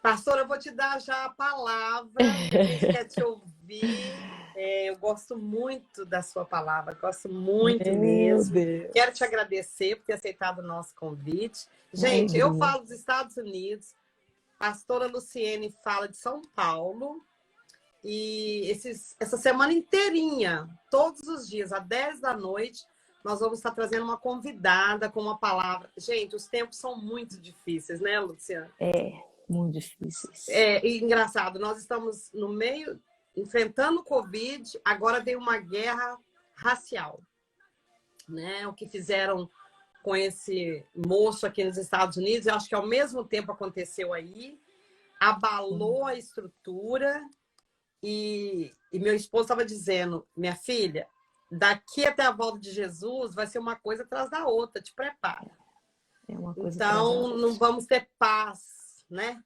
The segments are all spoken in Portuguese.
Pastora, eu vou te dar já a palavra, que a gente quer te ouvir. Eu gosto muito da sua palavra, gosto muito Meu mesmo. Quero te Deus, agradecer por ter aceitado o nosso convite. uma Gente, eu alegria. falo dos Estados Unidos, a pastora Luciene fala de São Paulo, e essa semana inteirinha, todos os dias, às 10 da noite, nós vamos estar trazendo uma convidada com uma palavra. Gente, os tempos são muito difíceis, né, Luciana? Muito difíceis. E engraçado, nós estamos no meio, enfrentando o Covid, agora veio uma guerra racial, né? O que fizeram com esse moço aqui nos Estados Unidos, eu acho que ao mesmo tempo aconteceu aí, abalou a estrutura e meu esposo estava dizendo, minha filha, daqui até a volta de Jesus vai ser uma coisa atrás da outra, te prepara. É uma coisa atrás da Então, não outra. vamos ter paz, né?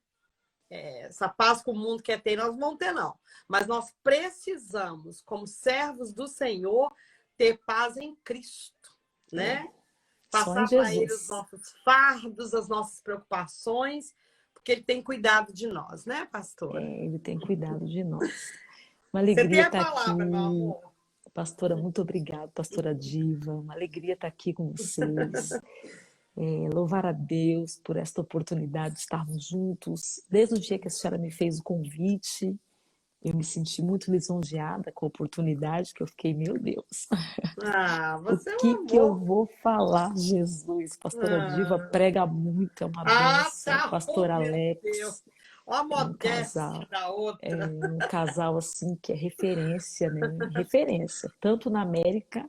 Essa paz que o mundo quer ter, nós não vamos ter, não. Mas nós precisamos, como servos do Senhor, ter paz em Cristo, né? Só em Passar para Ele os Jesus. nossos fardos, as nossas preocupações, porque Ele tem cuidado de nós, né, pastora? Ele tem cuidado de nós. Uma Você tem alegria a estar palavra, meu aqui. amor. Pastora, muito obrigada, pastora Diva. Uma alegria estar aqui com vocês. Louvar a Deus por esta oportunidade de estarmos juntos. Desde o dia que a senhora me fez o convite, eu me senti muito lisonjeada com a oportunidade, que eu fiquei, meu Deus, Ah, o você é um que eu amor. vou falar, Jesus? Pastora Diva Ah, prega muito, é uma benção. tá. Oh, Pastor meu Deus. Alex Olha a é um casal. modéstia da outra. Um casal assim que é referência, né? Referência, tanto na América,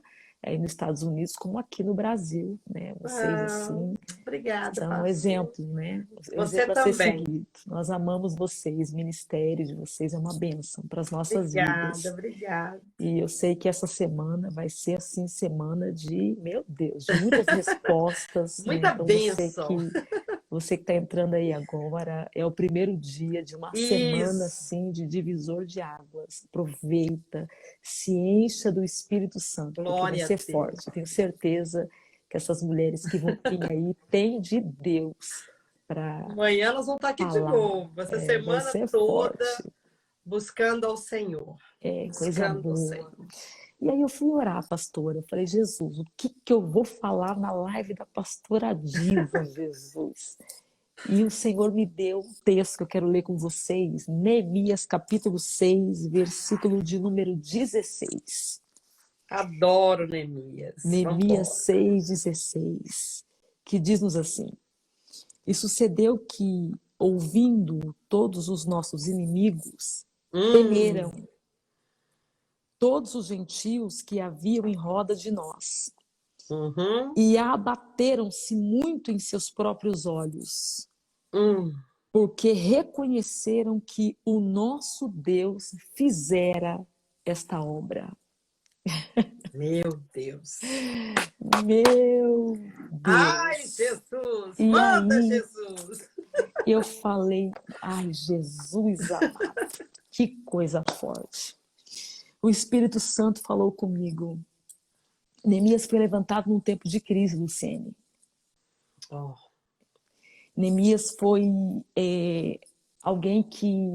nos Estados Unidos, como aqui no Brasil, né? Vocês Ah, assim obrigada, são um pastor. exemplo, né? Um Você exemplo a ser também. seguido. Nós amamos vocês, o ministério de vocês é uma bênção para as nossas Obrigada, vidas. obrigada. E eu sei que essa semana vai ser assim semana de, meu Deus, de muitas respostas, né? Muita Então bênção. você que está entrando aí agora, é o primeiro dia de uma semana Isso. assim de divisor de águas. Aproveita, se encha do Espírito Santo, porque vai Glória a ser Deus. forte. Eu tenho certeza que essas mulheres que vão vir aí têm de Deus para Amanhã nós vamos estar aqui de falar. novo. Essa Vai semana ser toda forte, buscando ao Senhor. coisa Buscando ao boa. Senhor. E aí eu fui orar, pastora. Eu falei, Jesus, o que que eu vou falar na live da pastora Diva, Jesus? E o Senhor me deu um texto que eu quero ler com vocês, Neemias capítulo 6, versículo de número 16. Adoro Neemias. Vamos Neemias embora. 6,16, que diz-nos assim: E sucedeu que, ouvindo todos os nossos inimigos, temeram todos os gentios que haviam em roda de nós, Uhum. e abateram-se muito em seus próprios olhos, Hum. porque reconheceram que o nosso Deus fizera esta obra. Meu Deus. Meu Ai, Deus! Jesus. E Manda, aí Jesus. eu falei, ai, Jesus amado, que coisa forte. O Espírito Santo falou comigo. Neemias foi levantado num tempo de crise, Luciene. Oh. Neemias foi alguém que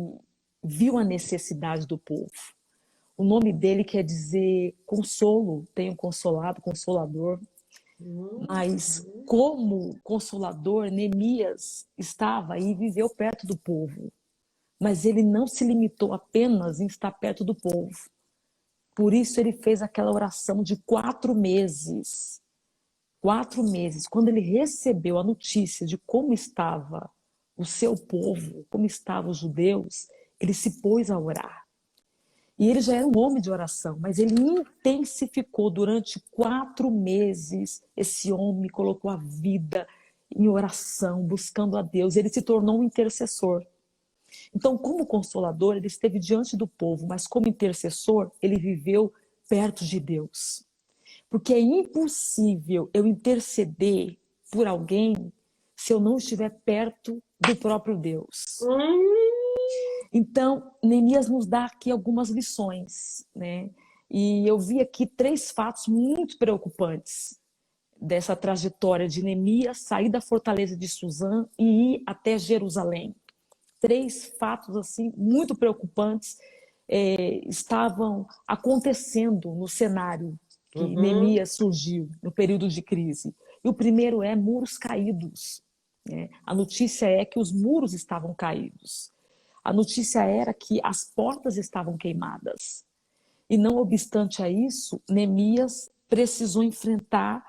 viu a necessidade do povo. O nome dele quer dizer consolo, tenho consolado, consolador. Mas como consolador, Neemias estava e viveu perto do povo. Mas ele não se limitou apenas em estar perto do povo. Por isso ele fez aquela oração de 4 meses. 4 meses. Quando ele recebeu a notícia de como estava o seu povo, como estavam os judeus, ele se pôs a orar. E ele já era um homem de oração, mas ele intensificou durante 4 meses. Esse homem colocou a vida em oração, buscando a Deus. Ele se tornou um intercessor. Então, como consolador, ele esteve diante do povo, mas como intercessor, ele viveu perto de Deus. Porque é impossível eu interceder por alguém se eu não estiver perto do próprio Deus. Então, Neemias nos dá aqui algumas lições, né? E eu vi aqui 3 fatos muito preocupantes dessa trajetória de Neemias sair da fortaleza de Suzã e ir até Jerusalém. 3 fatos assim muito preocupantes estavam acontecendo no cenário que Neemias surgiu no período de crise. E o primeiro é muros caídos. Né? A notícia é que os muros estavam caídos. A notícia era que as portas estavam queimadas. E não obstante a isso, Neemias precisou enfrentar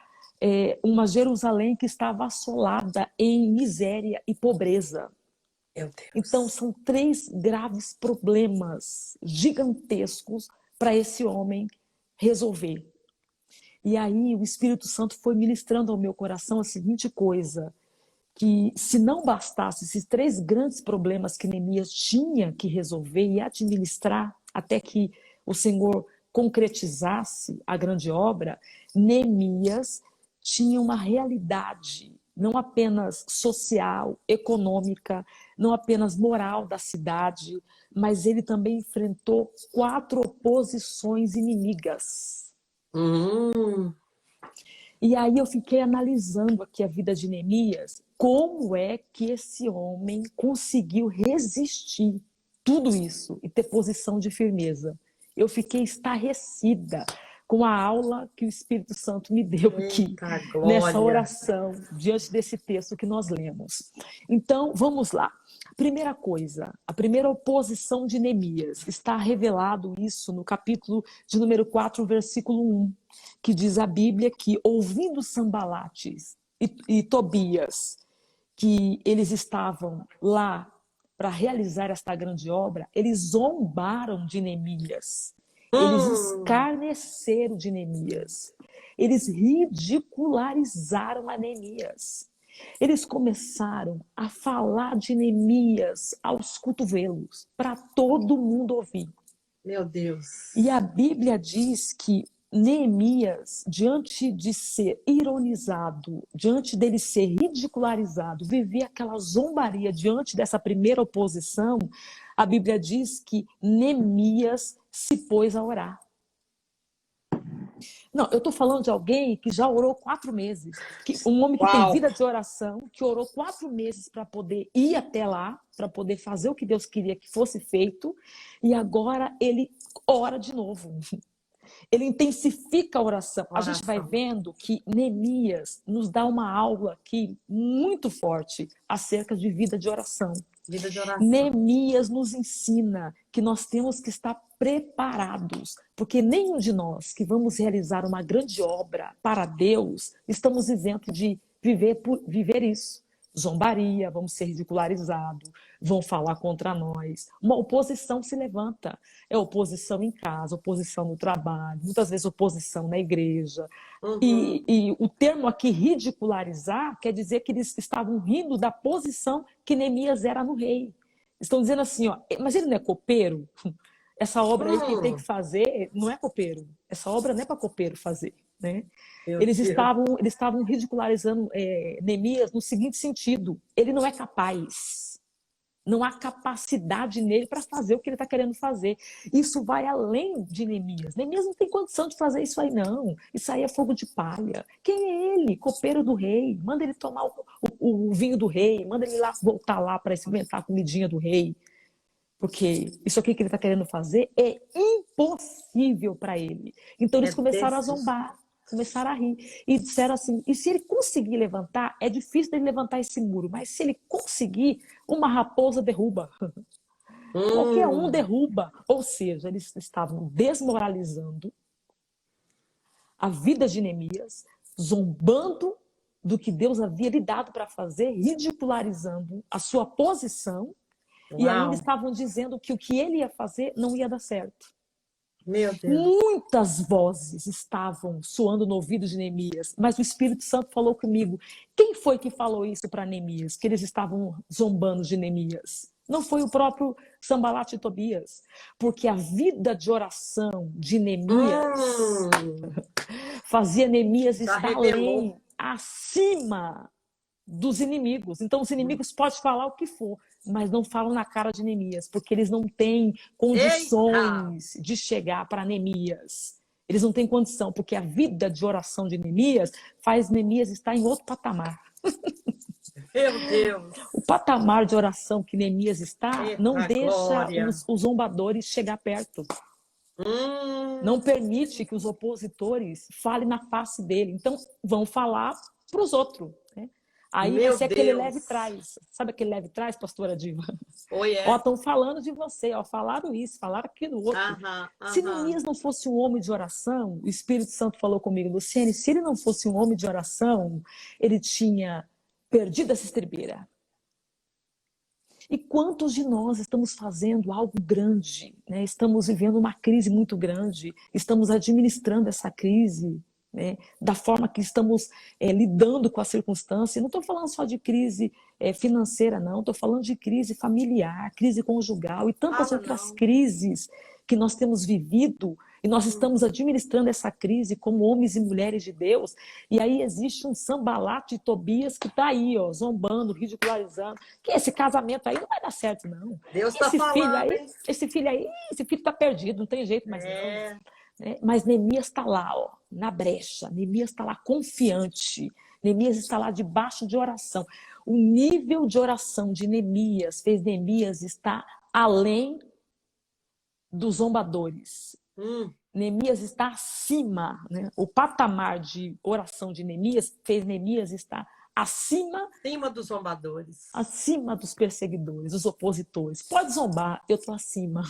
uma Jerusalém que estava assolada em miséria e pobreza. Meu Deus. Então, são 3 graves problemas gigantescos para esse homem resolver. E aí o Espírito Santo foi ministrando ao meu coração a seguinte coisa, que se não bastasse esses 3 grandes problemas que Neemias tinha que resolver e administrar até que o Senhor concretizasse a grande obra, Neemias tinha uma realidade não apenas social, econômica, não apenas moral da cidade, mas ele também enfrentou 4 oposições inimigas. E aí eu fiquei analisando aqui a vida de Neemias, como é que esse homem conseguiu resistir tudo isso e ter posição de firmeza. Eu fiquei estarrecida com a aula que o Espírito Santo me deu aqui, nessa oração, diante desse texto que nós lemos. Então, vamos lá. Primeira coisa, a primeira oposição de Neemias, está revelado isso no capítulo de número 4, versículo 1, que diz a Bíblia que, ouvindo Sanbalates e Tobias, que eles estavam lá para realizar esta grande obra, eles zombaram de Neemias. Eles escarneceram de Neemias. Eles ridicularizaram a Neemias. Eles começaram a falar de Neemias aos cotovelos, para todo mundo ouvir. Meu Deus. E a Bíblia diz que Neemias, diante de ser ironizado, diante dele ser ridicularizado, vivia aquela zombaria diante dessa primeira oposição, a Bíblia diz que Neemias se pôs a orar. Não, eu estou falando de alguém que já orou 4 meses. Um homem que tem vida de oração, que orou 4 meses para poder ir até lá, para poder fazer o que Deus queria que fosse feito, e agora ele ora de novo. Ele intensifica a oração. A gente vai vendo que Neemias nos dá uma aula aqui muito forte acerca de vida de oração. Vida de oração. Neemias nos ensina que nós temos que estar preparados, porque nenhum de nós que vamos realizar uma grande obra para Deus estamos isentos de viver isso. Zombaria, vamos ser ridicularizados, vão falar contra nós. Uma oposição se levanta. É oposição em casa, oposição no trabalho, muitas vezes oposição na igreja. E o termo aqui, ridicularizar, quer dizer que eles estavam rindo da posição que Neemias era no rei. Estão dizendo assim, ó, mas ele não é copeiro? Essa obra aí que tem que fazer não é copeiro. Essa obra não é para copeiro fazer. Né? Eles estavam ridicularizando Neemias no seguinte sentido: ele não é capaz, não há capacidade nele para fazer o que ele está querendo fazer. Isso vai além de Neemias. Neemias não tem condição de fazer isso aí, não. Isso aí é fogo de palha. Quem é ele? Copeiro do rei. Manda ele tomar o vinho do rei, manda ele voltar lá para experimentar a comidinha do rei. Porque isso aqui que ele está querendo fazer é impossível para ele. Então eles começaram a zombar, começaram a rir. E disseram assim, e se ele conseguir levantar, é difícil dele levantar esse muro, mas se ele conseguir, uma raposa derruba. Qualquer um derruba. Ou seja, eles estavam desmoralizando a vida de Neemias, zombando do que Deus havia lhe dado para fazer, ridicularizando a sua posição. E ainda estavam dizendo que o que ele ia fazer não ia dar certo. Meu Deus. Muitas vozes estavam soando no ouvido de Neemias, mas o Espírito Santo falou comigo. Quem foi que falou isso para Neemias? Que eles estavam zombando de Neemias? Não foi o próprio Sanbalate e Tobias, porque a vida de oração de Neemias fazia Neemias estar além, acima dos inimigos. Então os inimigos podem falar o que for, mas não falam na cara de Neemias, porque eles não têm condições de chegar para Neemias. Eles não têm condição, porque a vida de oração de Neemias faz Neemias estar em outro patamar. Meu Deus. O patamar de oração que Neemias está não Eita deixa glória. os zombadores chegar perto. Não permite que os opositores falem na face dele. Então, vão falar para os outros. Né? Aí Meu vai ser aquele Deus. leve trás. Sabe aquele leve trás, pastora Diva? Oi, Ó, estão falando de você, ó, falaram isso, falaram aquilo outro. Se Neemias não fosse um homem de oração, o Espírito Santo falou comigo, Luciene, se ele não fosse um homem de oração, ele tinha perdido essa estribeira. E quantos de nós estamos fazendo algo grande, né? Estamos vivendo uma crise muito grande, estamos administrando essa crise, né? Da forma que estamos lidando com a circunstância. Não estou falando só de crise financeira, não. Estou falando de crise familiar, crise conjugal e tantas outras crises que nós temos vivido. E nós estamos administrando essa crise como homens e mulheres de Deus. E aí existe um Sambalate e Tobias que está aí, ó, zombando, ridicularizando. Que esse casamento aí não vai dar certo, não. Deus está falando, esse filho está perdido, não tem jeito mais não. Né? Mas Neemias está lá, ó, na brecha. Neemias está lá confiante. Neemias está lá debaixo de oração. O nível de oração de Neemias fez Neemias estar além dos zombadores. Neemias está acima, né? O patamar de oração de Neemias fez Neemias estar acima dos zombadores, acima dos perseguidores, dos opositores. Pode zombar, eu estou acima.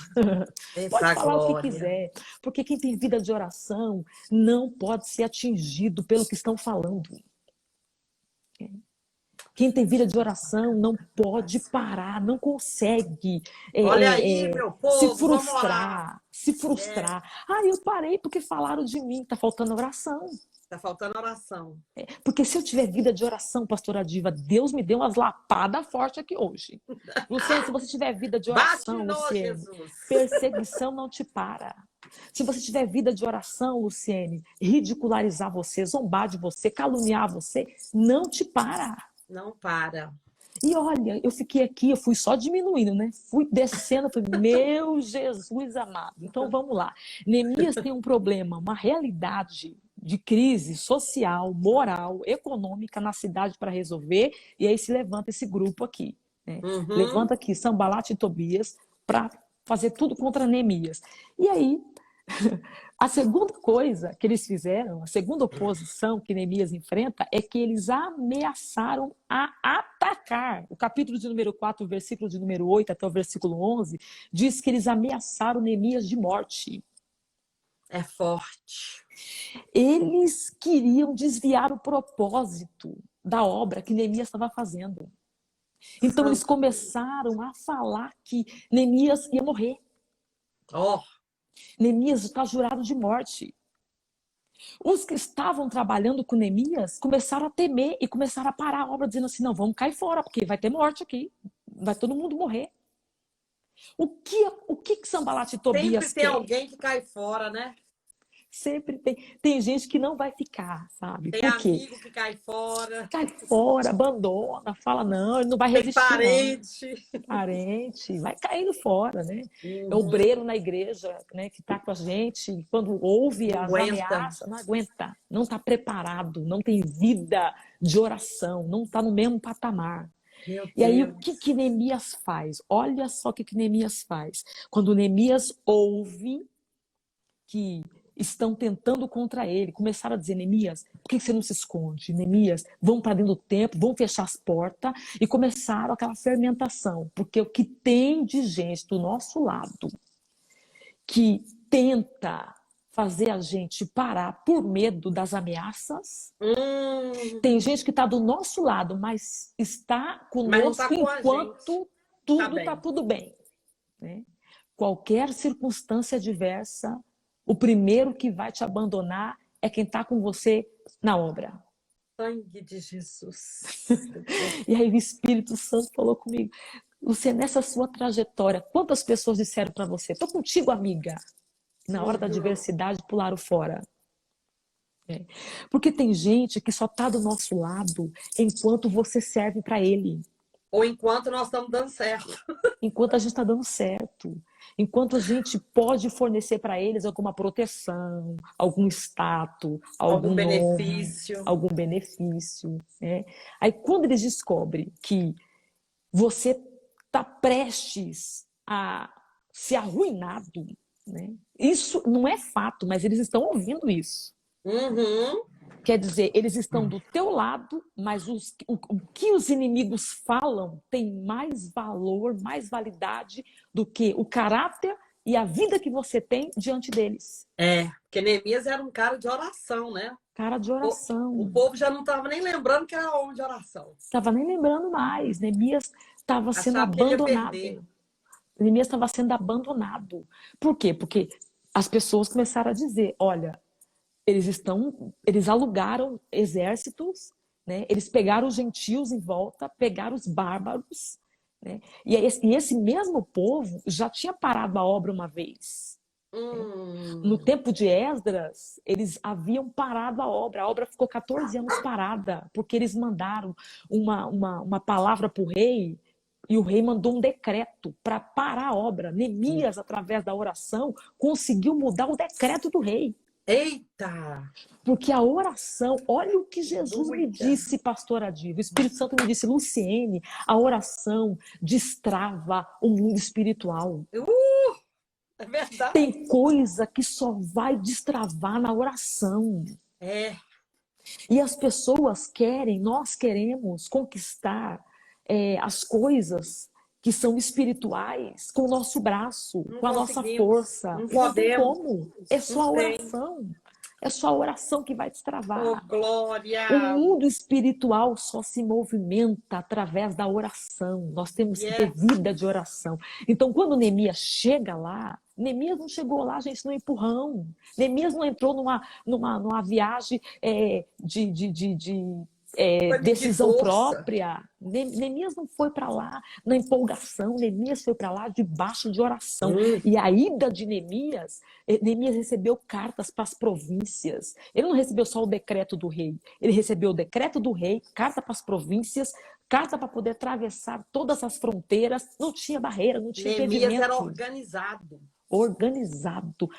Pode falar o que quiser, porque quem tem vida de oração não pode ser atingido pelo que estão falando. Quem tem vida de oração não pode parar, não consegue olha aí, meu povo, se frustrar. Eu parei porque falaram de mim, está faltando oração. Está faltando oração. Porque se eu tiver vida de oração, pastora Diva, Deus me deu umas lapadas fortes aqui hoje. Luciene, se você tiver vida de oração, Luciene, perseguição não te para. Se você tiver vida de oração, Luciene, ridicularizar você, zombar de você, caluniar você, não te para. Não para. E olha, eu fiquei aqui, eu fui só diminuindo, né? Fui descendo, falei, meu Jesus amado. Então vamos lá. Neemias tem um problema, uma realidade de crise social, moral, econômica na cidade para resolver. E aí se levanta esse grupo aqui. Né? Levanta aqui Sambalate e Tobias para fazer tudo contra Neemias. E aí, a segunda coisa que eles fizeram, a segunda oposição que Neemias enfrenta é que eles ameaçaram a atacar. O capítulo de número 4, o versículo de número 8 até o versículo 11, diz que eles ameaçaram Neemias de morte. É forte. Eles queriam desviar o propósito da obra que Neemias estava fazendo. Então eles começaram a falar que Neemias ia morrer. Neemias está jurado de morte. Os que estavam trabalhando com Neemias começaram a temer e começaram a parar a obra, dizendo assim, não, vamos cair fora, porque vai ter morte aqui, vai todo mundo morrer. O que Sambalate e Tobias quer? Sempre tem alguém que cai fora, né? Sempre tem gente que não vai ficar, sabe? Tem Por quê? amigo que cai fora. Cai fora, abandona, fala não, ele não vai resistir. Tem parente, vai caindo fora, né? É obreiro na igreja, né, que está com a gente, quando ouve as ameaças, não aguenta, não está preparado, não tem vida de oração, não está no mesmo patamar. E aí o que Neemias faz? Olha só o que Neemias faz. Quando Neemias ouve que estão tentando contra ele, começaram a dizer, Neemias, por que você não se esconde? Neemias, vamos para dentro do templo, vamos fechar as portas, e começaram aquela fermentação, porque o que tem de gente do nosso lado que tenta fazer a gente parar por medo das ameaças, tem gente que está do nosso lado, mas está conosco enquanto tudo está tudo bem. Né? Qualquer circunstância adversa, o primeiro que vai te abandonar é quem está com você na obra. Sangue de Jesus. E aí o Espírito Santo falou comigo, você nessa sua trajetória, quantas pessoas disseram para você, estou contigo, amiga? Na hora da adversidade, pularam fora. Porque tem gente que só está do nosso lado enquanto você serve para ele. Ou enquanto nós estamos dando certo. enquanto a gente está dando certo, enquanto a gente pode fornecer para eles alguma proteção, algum status, Algum algum nome, benefício. algum benefício, né? Aí quando eles descobrem que você está prestes a ser arruinado, né? Isso não é fato, mas eles estão ouvindo isso. Uhum. Quer dizer, eles estão do teu lado, mas o que os inimigos falam tem mais valor, mais validade do que o caráter e a vida que você tem diante deles. Porque Neemias era um cara de oração, né? Cara de O oração. povo já não estava nem lembrando que era homem de oração. Estava nem lembrando mais. Neemias estava sendo Achava que ele ia perder. abandonado. Neemias estava sendo abandonado. Por quê? Porque as pessoas começaram a dizer, olha, eles alugaram exércitos, né? Eles pegaram os gentios em volta, pegaram os bárbaros, né? E esse mesmo povo já tinha parado a obra uma vez. No tempo de Esdras, eles haviam parado a obra ficou 14 anos parada, porque eles mandaram uma palavra para o rei, e o rei mandou um decreto para parar a obra. Neemias, através da oração, conseguiu mudar o decreto do rei. Eita! Porque a oração, olha o que Jesus me Doida. disse, pastora Diva. O Espírito Santo me disse, Luciene, a oração destrava o mundo espiritual. É verdade. Tem coisa que só vai destravar na oração. E as pessoas querem, nós queremos conquistar as coisas que são espirituais com o nosso braço, Não com a nossa conseguimos, força. não E não tem podemos. como. É só a Não tem. oração. É só a oração que vai destravar. Oh, glória! O mundo espiritual só se movimenta através da oração. Nós temos que ter vida de oração. Então, quando Neemias chega lá, Neemias não chegou lá, gente, no empurrão. Neemias não entrou numa viagem decisão de própria. Neemias não foi para lá na empolgação, Neemias foi para lá debaixo de oração. E a ida de Neemias recebeu cartas para as províncias. Ele não recebeu só o decreto do rei, ele recebeu o decreto do rei, carta para as províncias, carta para poder atravessar todas as fronteiras. Não tinha barreira, não tinha impedimento. Neemias era organizado.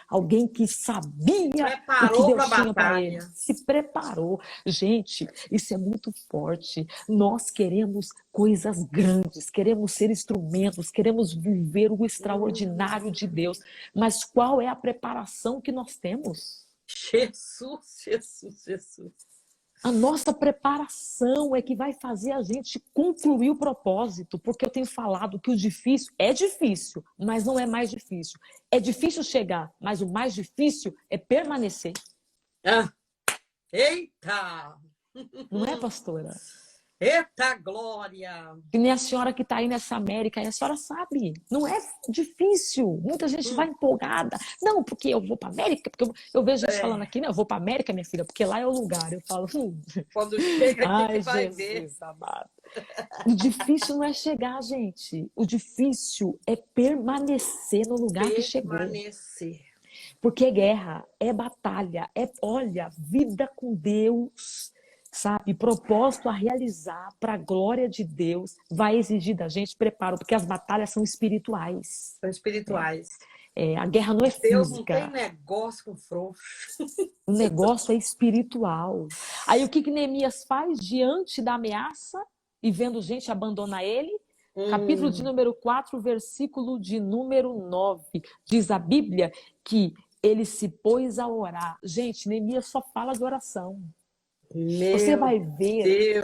Alguém que sabia o que Deus tinha para ele. Se preparou. Gente, isso é muito forte. Nós queremos coisas grandes, queremos ser instrumentos, queremos viver o extraordinário de Deus. Mas qual é a preparação que nós temos? Jesus. A nossa preparação é que vai fazer a gente concluir o propósito, porque eu tenho falado que o difícil é difícil, mas não é mais difícil. É difícil chegar, mas o mais difícil é permanecer. Eita! Não é, pastora? Eita, glória! Que nem a senhora que está aí nessa América, e a senhora sabe, não é difícil. Muita gente vai empolgada. Não, porque eu vou para América, porque eu vejo gente falando aqui, não, eu vou para América, minha filha, porque lá é o lugar. Eu falo, quando chega aqui, ai, que vai Jesus ver. amado. O difícil não é chegar, gente. O difícil é permanecer no lugar que chegou. Porque é guerra, é batalha, olha, vida com Deus, sabe? Propósito a realizar para a glória de Deus vai exigir da gente preparo, porque as batalhas são espirituais. São espirituais. A guerra não é física. Deus não tem negócio com frouxo. O negócio é espiritual. Aí o que Neemias faz diante da ameaça e vendo gente abandonar ele? Capítulo de número 4, versículo de número 9. Diz a Bíblia que ele se pôs a orar. Gente, Neemias só fala de oração. Você vai ver que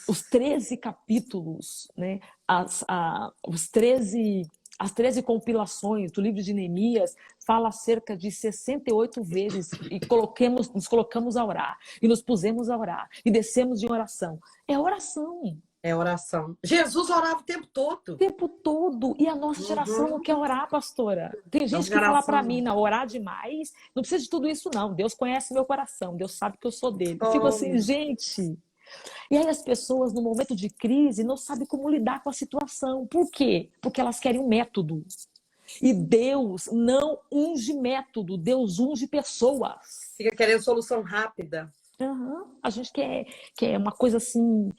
os 13 capítulos, né, as 13 compilações do livro de Neemias fala cerca de 68 vezes e nos colocamos a orar, e nos pusemos a orar, e descemos em oração. É oração. É oração. Jesus orava o tempo todo. O tempo todo. E a nossa geração não quer orar, pastora. Tem gente que fala para mim, não, orar demais, não precisa de tudo isso não. Deus conhece meu coração, Deus sabe que eu sou dele. Eu fico assim, gente. E aí as pessoas, no momento de crise, não sabem como lidar com a situação. Por quê? Porque elas querem um método. E Deus não unge método, Deus unge pessoas. Fica querendo solução rápida. A gente quer uma coisa assim,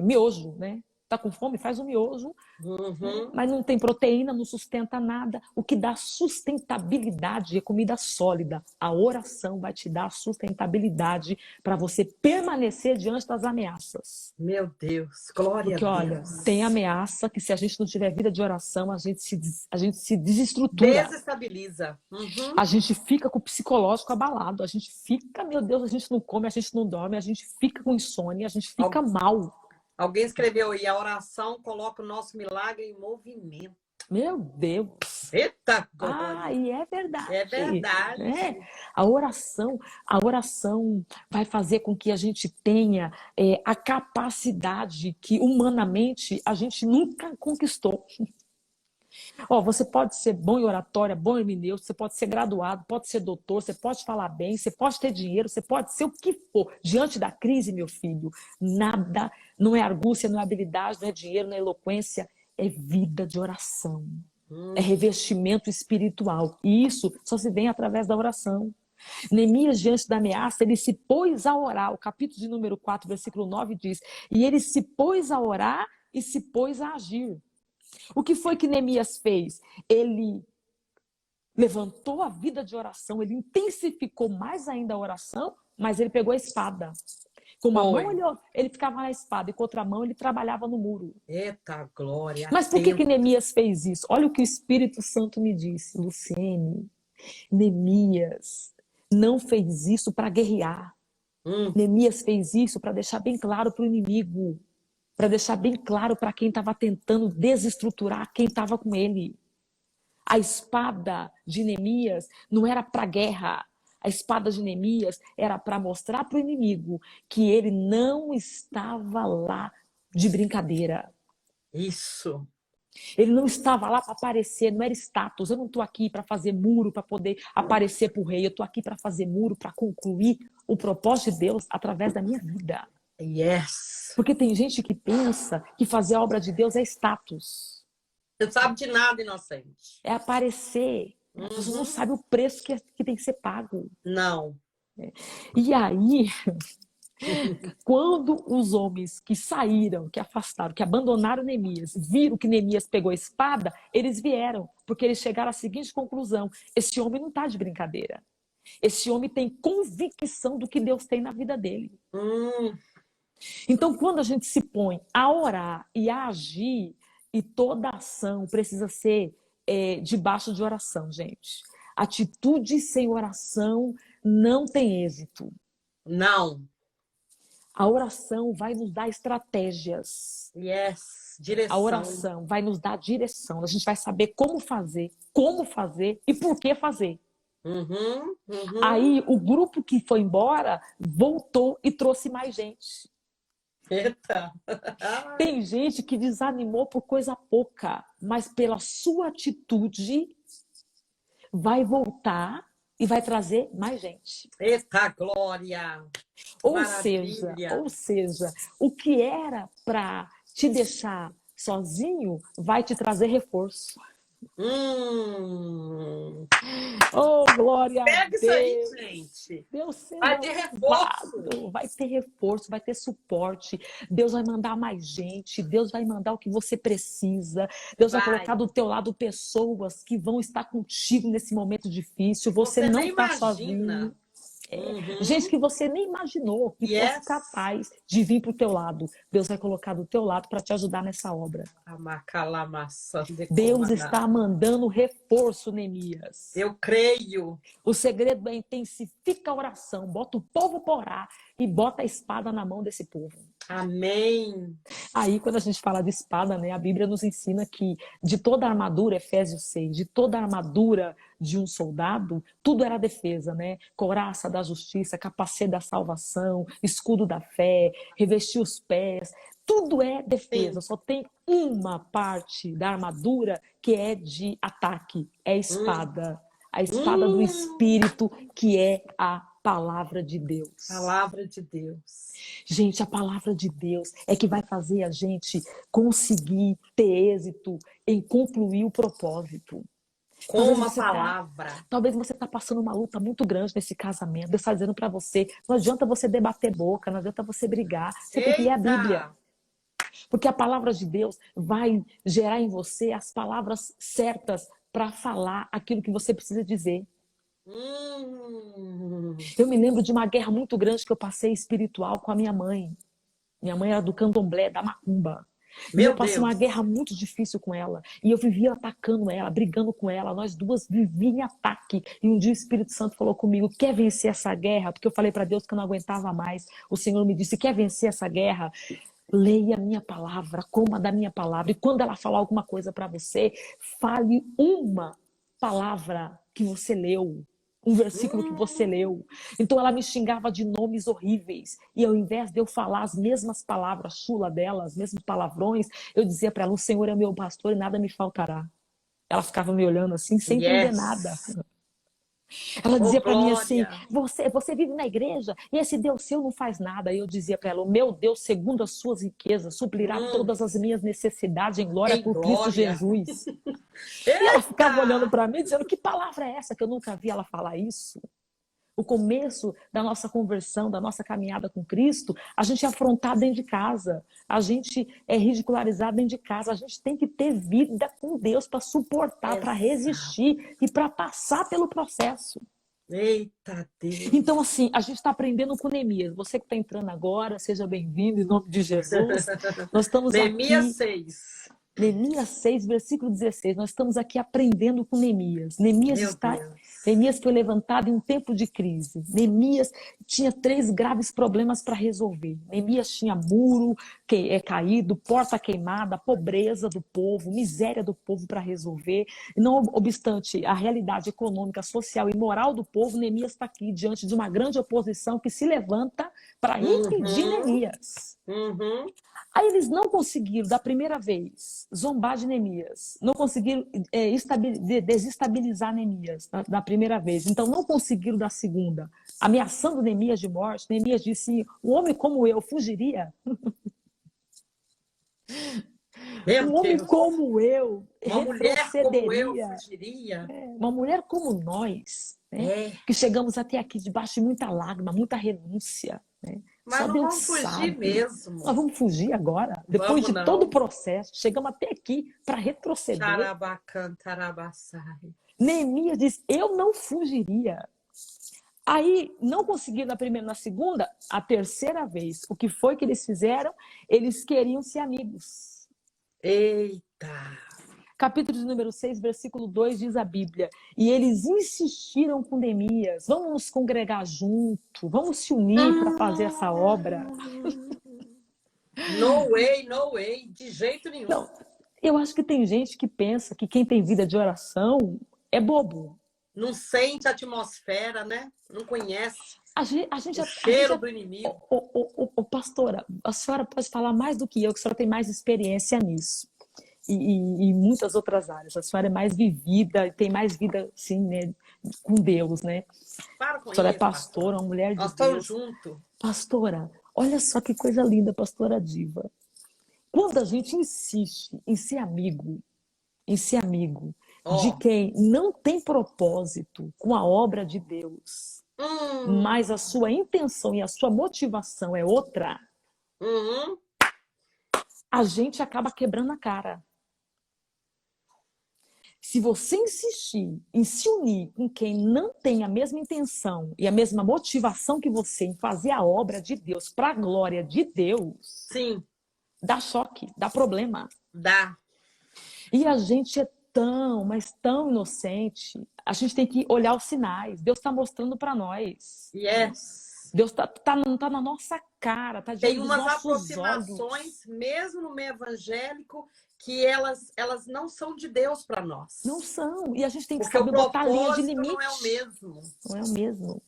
miojo, né? Tá com fome? Faz um miojo. Uhum. Mas não tem proteína, não sustenta nada. O que dá sustentabilidade é comida sólida. A oração vai te dar sustentabilidade para você permanecer diante das ameaças. Meu Deus, glória a Porque, olha, tem Deus. ameaça que se a gente não tiver vida de oração, a gente se desestrutura. Desestabiliza. Uhum. A gente fica com o psicológico abalado. A gente fica, meu Deus, a gente não come, a gente não dorme, a gente fica com insônia, a gente fica mal. Alguém escreveu aí, a oração coloca o nosso milagre em movimento. Meu Deus. Eita, Ah, glória. e é verdade. É verdade. Né? A oração vai fazer com que a gente tenha a capacidade que humanamente a gente nunca conquistou. Ó, você pode ser bom em oratória, bom em hermenêutica, você pode ser graduado, pode ser doutor, você pode falar bem, você pode ter dinheiro, você pode ser o que for. Diante da crise, meu filho, nada, não é argúcia, não é habilidade, não é dinheiro, não é eloquência, é vida de oração. É revestimento espiritual. E isso só se vem através da oração. Neemias, diante da ameaça, ele se pôs a orar. O capítulo de número 4, versículo 9 diz: e ele se pôs a orar e se pôs a agir. O que foi que Neemias fez? Ele levantou a vida de oração, ele intensificou mais ainda a oração, mas ele pegou a espada. Com uma mão ele ficava na espada e com outra mão ele trabalhava no muro. Eita, glória. Mas por que Neemias fez isso? Olha o que o Espírito Santo me disse, Luciene. Neemias não fez isso para guerrear. Neemias fez isso para deixar bem claro para o inimigo, para deixar bem claro para quem estava tentando desestruturar quem estava com ele. A espada de Neemias não era para guerra. A espada de Neemias era para mostrar para o inimigo que ele não estava lá de brincadeira. Isso. Ele não estava lá para aparecer, não era status. Eu não estou aqui para fazer muro, para poder aparecer para o rei. Eu estou aqui para fazer muro, para concluir o propósito de Deus através da minha vida. Yes. Porque tem gente que pensa que fazer a obra de Deus é status. Você não sabe de nada, inocente. É aparecer. Você não sabe o preço que tem que ser pago. Não. E aí, quando os homens que saíram, que afastaram, que abandonaram Neemias, viram que Neemias pegou a espada, eles vieram, porque eles chegaram à seguinte conclusão: esse homem não está de brincadeira. Esse homem tem convicção do que Deus tem na vida dele. Então, quando a gente se põe a orar e a agir, e toda ação precisa ser debaixo de oração, gente. Atitude sem oração não tem êxito. Não. A oração vai nos dar estratégias. Yes. Direção. A oração vai nos dar direção. A gente vai saber como fazer e por que fazer. Aí o grupo que foi embora voltou e trouxe mais gente. Eita. Tem gente que desanimou por coisa pouca, mas pela sua atitude vai voltar e vai trazer mais gente. Eita, glória! Ou seja, o que era para te deixar sozinho vai te trazer reforço. Oh, glória Pega a Deus. Isso aí, gente. Deus vai ter reforço. Vai ter reforço, vai ter suporte. Deus vai mandar mais gente. Deus vai mandar o que você precisa. Deus vai colocar do teu lado pessoas que vão estar contigo nesse momento difícil. Você não está sozinho. Gente que você nem imaginou que fosse capaz de vir para o teu lado. Deus vai colocar do teu lado para te ajudar nessa obra. Deus está mandando reforço, Neemias. Eu creio. O segredo é intensifica a oração, bota o povo para orar e bota a espada na mão desse povo. Amém. Aí, quando a gente fala de espada, né, a Bíblia nos ensina que de toda a armadura, Efésios 6, de toda a armadura de um soldado, tudo era defesa, né? Couraça da justiça, capacete da salvação, escudo da fé, revestir os pés, tudo é defesa. Só tem uma parte da armadura que é de ataque, é a espada. A espada do Espírito, que é a palavra de Deus. Palavra de Deus. Gente, a palavra de Deus é que vai fazer a gente conseguir ter êxito em concluir o propósito. Com uma palavra. Talvez você está passando uma luta muito grande nesse casamento. Deus está dizendo para você, não adianta você debater boca, não adianta você brigar. Você tem que ler a Bíblia. Porque a palavra de Deus vai gerar em você as palavras certas para falar aquilo que você precisa dizer. Eu me lembro de uma guerra muito grande que eu passei espiritual com a minha mãe. Minha mãe era do candomblé, da macumba. E eu Meu passei uma Deus. guerra muito difícil com ela. E eu vivia atacando ela, brigando com ela. Nós duas vivíamos em ataque. E um dia o Espírito Santo falou comigo, quer vencer essa guerra? Porque eu falei para Deus que eu não aguentava mais. O Senhor me disse, quer vencer essa guerra? Leia a minha palavra, coma da minha palavra. E quando ela falar alguma coisa para você, fale uma palavra que você leu. Um versículo que você leu. Então ela me xingava de nomes horríveis. E ao invés de eu falar as mesmas palavras chula dela, os mesmos palavrões, eu dizia para ela, o Senhor é meu pastor e nada me faltará. Ela ficava me olhando assim, sem entender nada. Ela dizia para mim assim, você vive na igreja e esse Deus seu não faz nada. E eu dizia para ela, o meu Deus, segundo as suas riquezas, suprirá todas as minhas necessidades em glória por Cristo Jesus. E ela ficava olhando para mim, dizendo, que palavra é essa? Que eu nunca vi ela falar isso. O começo da nossa conversão, da nossa caminhada com Cristo, a gente é afrontado dentro de casa, a gente é ridicularizado dentro de casa, a gente tem que ter vida com Deus para suportar, para resistir e para passar pelo processo. Eita Deus! Então, assim, a gente está aprendendo com Neemias. Você que está entrando agora, seja bem-vindo em nome de Jesus. Nós estamos Neemias aqui... 6. Neemias 6, versículo 16. Nós estamos aqui aprendendo com Neemias. Neemias foi levantado em um tempo de crise. Neemias tinha 3 graves problemas para resolver. Neemias tinha muro caído, porta queimada, pobreza do povo, miséria do povo para resolver. Não obstante a realidade econômica, social e moral do povo, Neemias está aqui diante de uma grande oposição que se levanta para impedir Neemias. Aí eles não conseguiram, da primeira vez, zombar de Neemias. Não conseguiram desestabilizar Neemias da primeira vez. Então, não conseguiram da segunda. Ameaçando Neemias de morte, Neemias disse, um homem como eu fugiria? Um homem como eu uma mulher como eu retrocederia? fugiria? Uma mulher como nós, né? Que chegamos até aqui debaixo de muita lágrima, muita renúncia, né? Mas Só não Deus vamos fugir sabe. mesmo. Nós vamos fugir agora, depois de todo o processo. Chegamos até aqui para retroceder. Neemias diz, eu não fugiria. Aí, não conseguiram na primeira, na segunda, a terceira vez. O que foi que eles fizeram? Eles queriam ser amigos. Eita! Capítulo de número 6, versículo 2, diz a Bíblia. E eles insistiram com Neemias. Vamos nos congregar junto. Vamos se unir para fazer essa obra. No way, no way. De jeito nenhum. Não, eu acho que tem gente que pensa que quem tem vida de oração é bobo. Não sente a atmosfera, né? Não conhece o cheiro do inimigo. Pastora, a senhora pode falar mais do que eu, que a senhora tem mais experiência nisso. E muitas outras áreas. A senhora é mais vivida, tem mais vida, assim, né, com Deus, né? Para com a senhora isso, é pastora, uma mulher de Deus. Deus. Nós estamos juntos. Pastora, olha só que coisa linda, pastora Diva. Quando a gente insiste em ser amigo de quem não tem propósito com a obra de Deus, mas a sua intenção e a sua motivação é outra, a gente acaba quebrando a cara. Se você insistir em se unir com quem não tem a mesma intenção e a mesma motivação que você em fazer a obra de Deus para a glória de Deus, sim, dá choque, dá problema. Dá. E a gente é tão, mas tão inocente. A gente tem que olhar os sinais. Deus está mostrando para nós. Yes. Deus tá na nossa cara, tá diante dos nossos olhos. Tem umas aproximações, mesmo no meio evangélico, que elas não são de Deus para nós. Não são. E a gente tem que saber botar a linha de limite. Não é o mesmo. Não é o mesmo.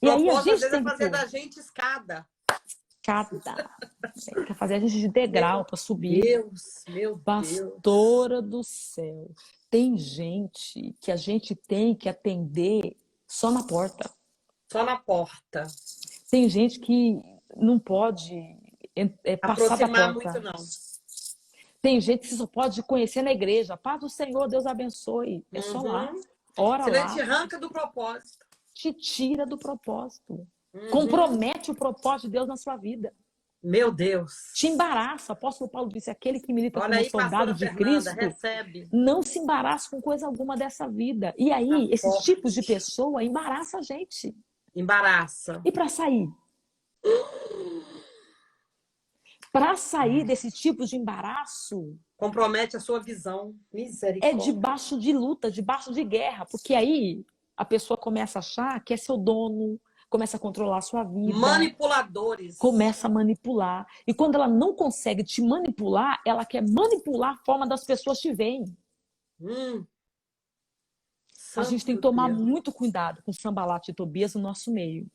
E aí a gente tem que fazer da gente escada. Quer fazer a gente de degrau para subir. Meu Deus. Pastora do céu. Tem gente que a gente tem que atender só na porta. Só na porta. Tem gente que não pode passar da porta. Muito, não. Tem gente que só pode conhecer na igreja. Paz do Senhor, Deus abençoe. É só lá. Ora lá. Você te arranca do propósito. Te tira do propósito. Compromete o propósito de Deus na sua vida. Meu Te Deus. embaraça. O apóstolo Paulo disse, aquele que milita Olha como aí, soldado pastora de Fernanda, Cristo, recebe. não se embaraça com coisa alguma dessa vida. E Tá aí, esses tipos de forte. pessoa embaraça a gente. Embaraça. E para sair? Para sair desse tipo de embaraço, Compromete a sua visão. é Misericórdia. debaixo de luta, debaixo de guerra. Porque aí a pessoa começa a achar que é seu dono, começa a controlar a sua vida, Manipuladores. começa a manipular. E quando ela não consegue te manipular, ela quer manipular a forma das pessoas te veem. Hum, A gente tem santo que tomar Deus. muito cuidado com Sambalat e Tobias no nosso meio.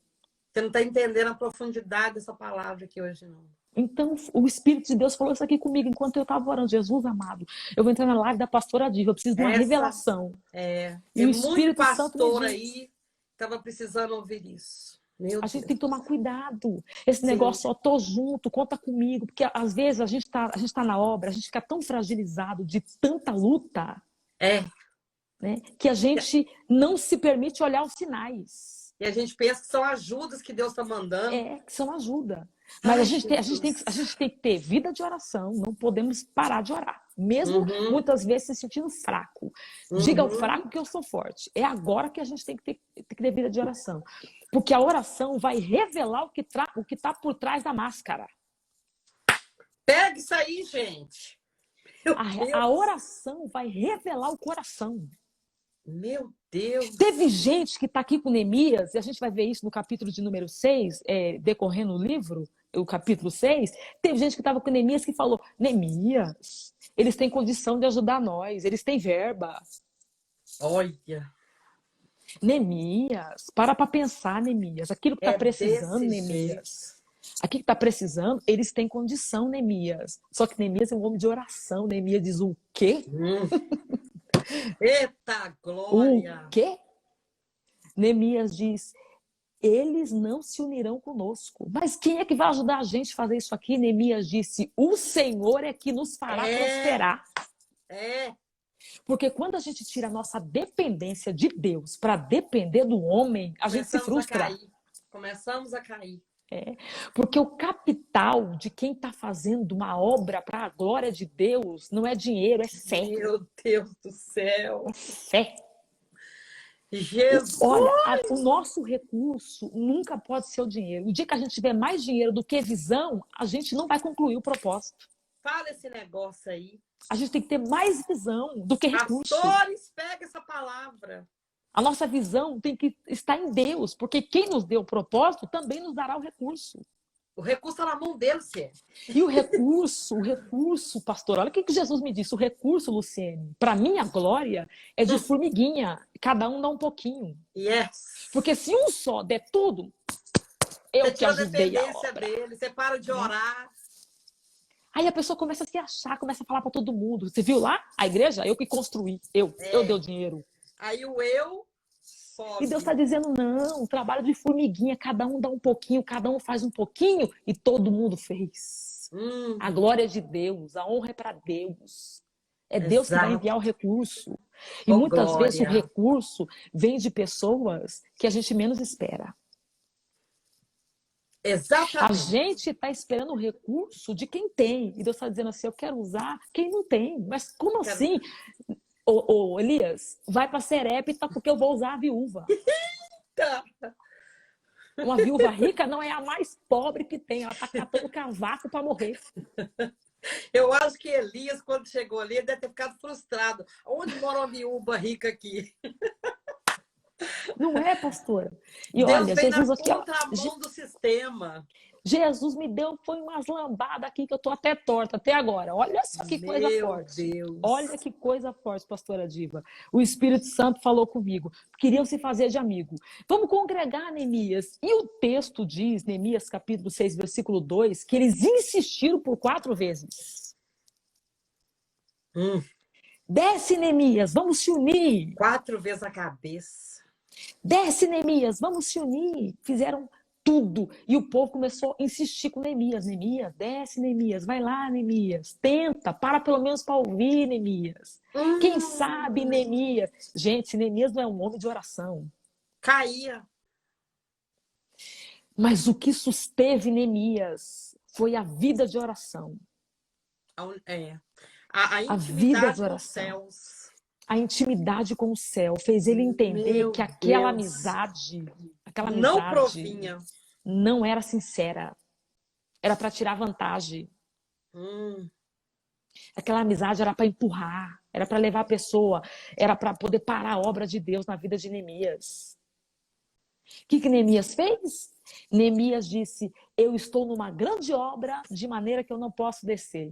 Você não está entendendo a profundidade dessa palavra aqui hoje, não. Então, o Espírito de Deus falou isso aqui comigo enquanto eu estava orando. Jesus amado, eu vou entrar na live da pastora Diva, eu preciso de uma Essa revelação. E tem o muito Espírito Santo me pastor disse, aí que estava precisando ouvir isso. Meu a gente Deus. tem que tomar cuidado. Esse Sim. negócio, ó, tô junto, conta comigo. Porque às vezes a gente tá na obra, a gente fica tão fragilizado de tanta luta, É. né, que a gente não se permite olhar os sinais. E a gente pensa que são ajudas que Deus está mandando. Que são ajuda. Mas Ai, a Jesus. gente tem que ter vida de oração, não podemos parar de orar. Mesmo Uhum, muitas vezes se sentindo fraco. Diga ao uhum. fraco que eu sou forte. É agora que a gente tem que ter vida de oração. Porque a oração vai revelar o que está por trás da máscara. Pega isso aí, gente. Meu A Deus. oração vai revelar o coração. Meu Deus. Teve gente que está aqui com Neemias, e a gente vai ver isso no capítulo de número 6, decorrendo o livro, o capítulo 6. Teve gente que estava com Neemias que falou: Neemias, eles têm condição de ajudar nós, eles têm verba. Olha. Neemias, para pensar, Neemias. Aquilo que está É precisando, desse Neemias. jeito. Aqui que está precisando, eles têm condição, Neemias. Só que Neemias é um homem de oração. Neemias diz: o quê? Eita O glória. quê? Neemias diz: eles não se unirão conosco. Mas quem é que vai ajudar a gente a fazer isso aqui? Neemias disse: o Senhor é que nos fará prosperar. Porque quando a gente tira a nossa dependência de Deus para depender do homem, a gente se frustra. Começamos a cair. Porque o capital de quem está fazendo uma obra para a glória de Deus não é dinheiro, é fé. Meu Deus do céu. É fé. Jesus! Olha, o nosso recurso nunca pode ser o dinheiro. O dia que a gente tiver mais dinheiro do que visão, a gente não vai concluir o propósito. Fala esse negócio aí. A gente tem que ter mais visão do que recurso. Pastores, pega essa palavra. A nossa visão tem que estar em Deus, porque quem nos deu o propósito também nos dará o recurso. O recurso está na mão dele, Luciene. E o recurso, pastor, olha o que Jesus me disse. O recurso, Luciene, para mim a glória é de formiguinha. Cada um dá um pouquinho. Yes. Porque se um só der tudo, eu que ajudei a obra. Dele, você para de orar. Aí a pessoa começa a se achar, começa a falar para todo mundo. Você viu lá? A igreja? Eu que construí. Eu dei o dinheiro. Aí o eu sobe. E Deus está dizendo, não, trabalho de formiguinha, cada um dá um pouquinho, cada um faz um pouquinho e todo mundo fez. A glória é de Deus, a honra é para Deus. É Deus que vai enviar o recurso. E muitas vezes o recurso vem de pessoas que a gente menos espera. Exatamente. A gente está esperando o recurso de quem tem. E Deus está dizendo assim, eu quero usar quem não tem. Mas como assim? Elias, vai para Serepta porque eu vou usar a viúva. Uma viúva rica não é a mais pobre que tem. Ela está catando cavaco para morrer. Eu acho que Elias, quando chegou ali, deve ter ficado frustrado. Onde mora uma viúva rica aqui? Não é, pastora? E Deus olha, vem Jesus na aqui, ó, contramão do sistema. Jesus me deu, foi umas lambadas aqui que eu tô até torta até agora. Olha só que coisa forte. Deus. Olha que coisa forte, pastora Diva. O Espírito Santo falou comigo. Queriam se fazer de amigo. Vamos congregar, Neemias. E o texto diz, Neemias capítulo 6, versículo 2, que eles insistiram por 4 vezes. Desce, Neemias, vamos se unir. 4 vezes a cabeça. Desce, Neemias, vamos se unir. Fizeram tudo. E o povo começou a insistir com Neemias. Neemias, desce, Neemias. Vai lá, Neemias. Tenta, para pelo menos para ouvir, Neemias. Quem sabe, Neemias. Gente, se Neemias não é um homem de oração. Caía. Mas o que susteve Neemias foi a vida de oração. A A vida intimidade de com os oração. céus. A intimidade com o céu fez ele entender Meu que aquela Deus. aquela Não amizade provinha. não era sincera. Era para tirar vantagem. Hum, Aquela amizade era para empurrar, era para levar a pessoa, era para poder parar a obra de Deus na vida de Neemias. O que Neemias fez? Neemias disse: eu estou numa grande obra, de maneira que eu não posso descer.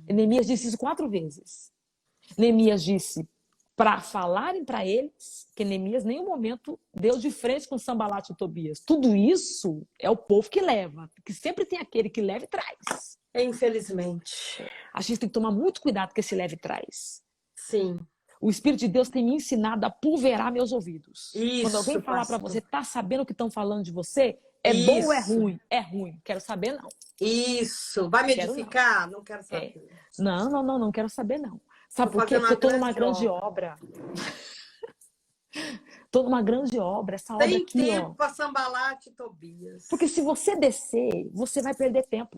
Neemias disse isso 4 vezes. Neemias disse para falarem para eles, que Neemias em nenhum momento deu de frente com Sanbalate e Tobias. Tudo isso é o povo que leva, porque sempre tem aquele que leva e traz. infelizmente. A gente tem que tomar muito cuidado com esse leve e traz. Sim. O Espírito de Deus tem me ensinado a pulverar meus ouvidos. Isso, quando alguém falar para pastor. você, tá sabendo o que estão falando de você? É bom ou é ruim? É ruim. Quero saber, não. Isso. Vai me Quero edificar? Não quero saber. Não quero saber, não. Sabe Tô por quê? fazendo Porque eu uma estou numa grande grande obra. Estou numa grande obra. Essa obra Tem aqui, tempo ó. para Sambalate e Tobias. Porque se você descer, você vai perder tempo.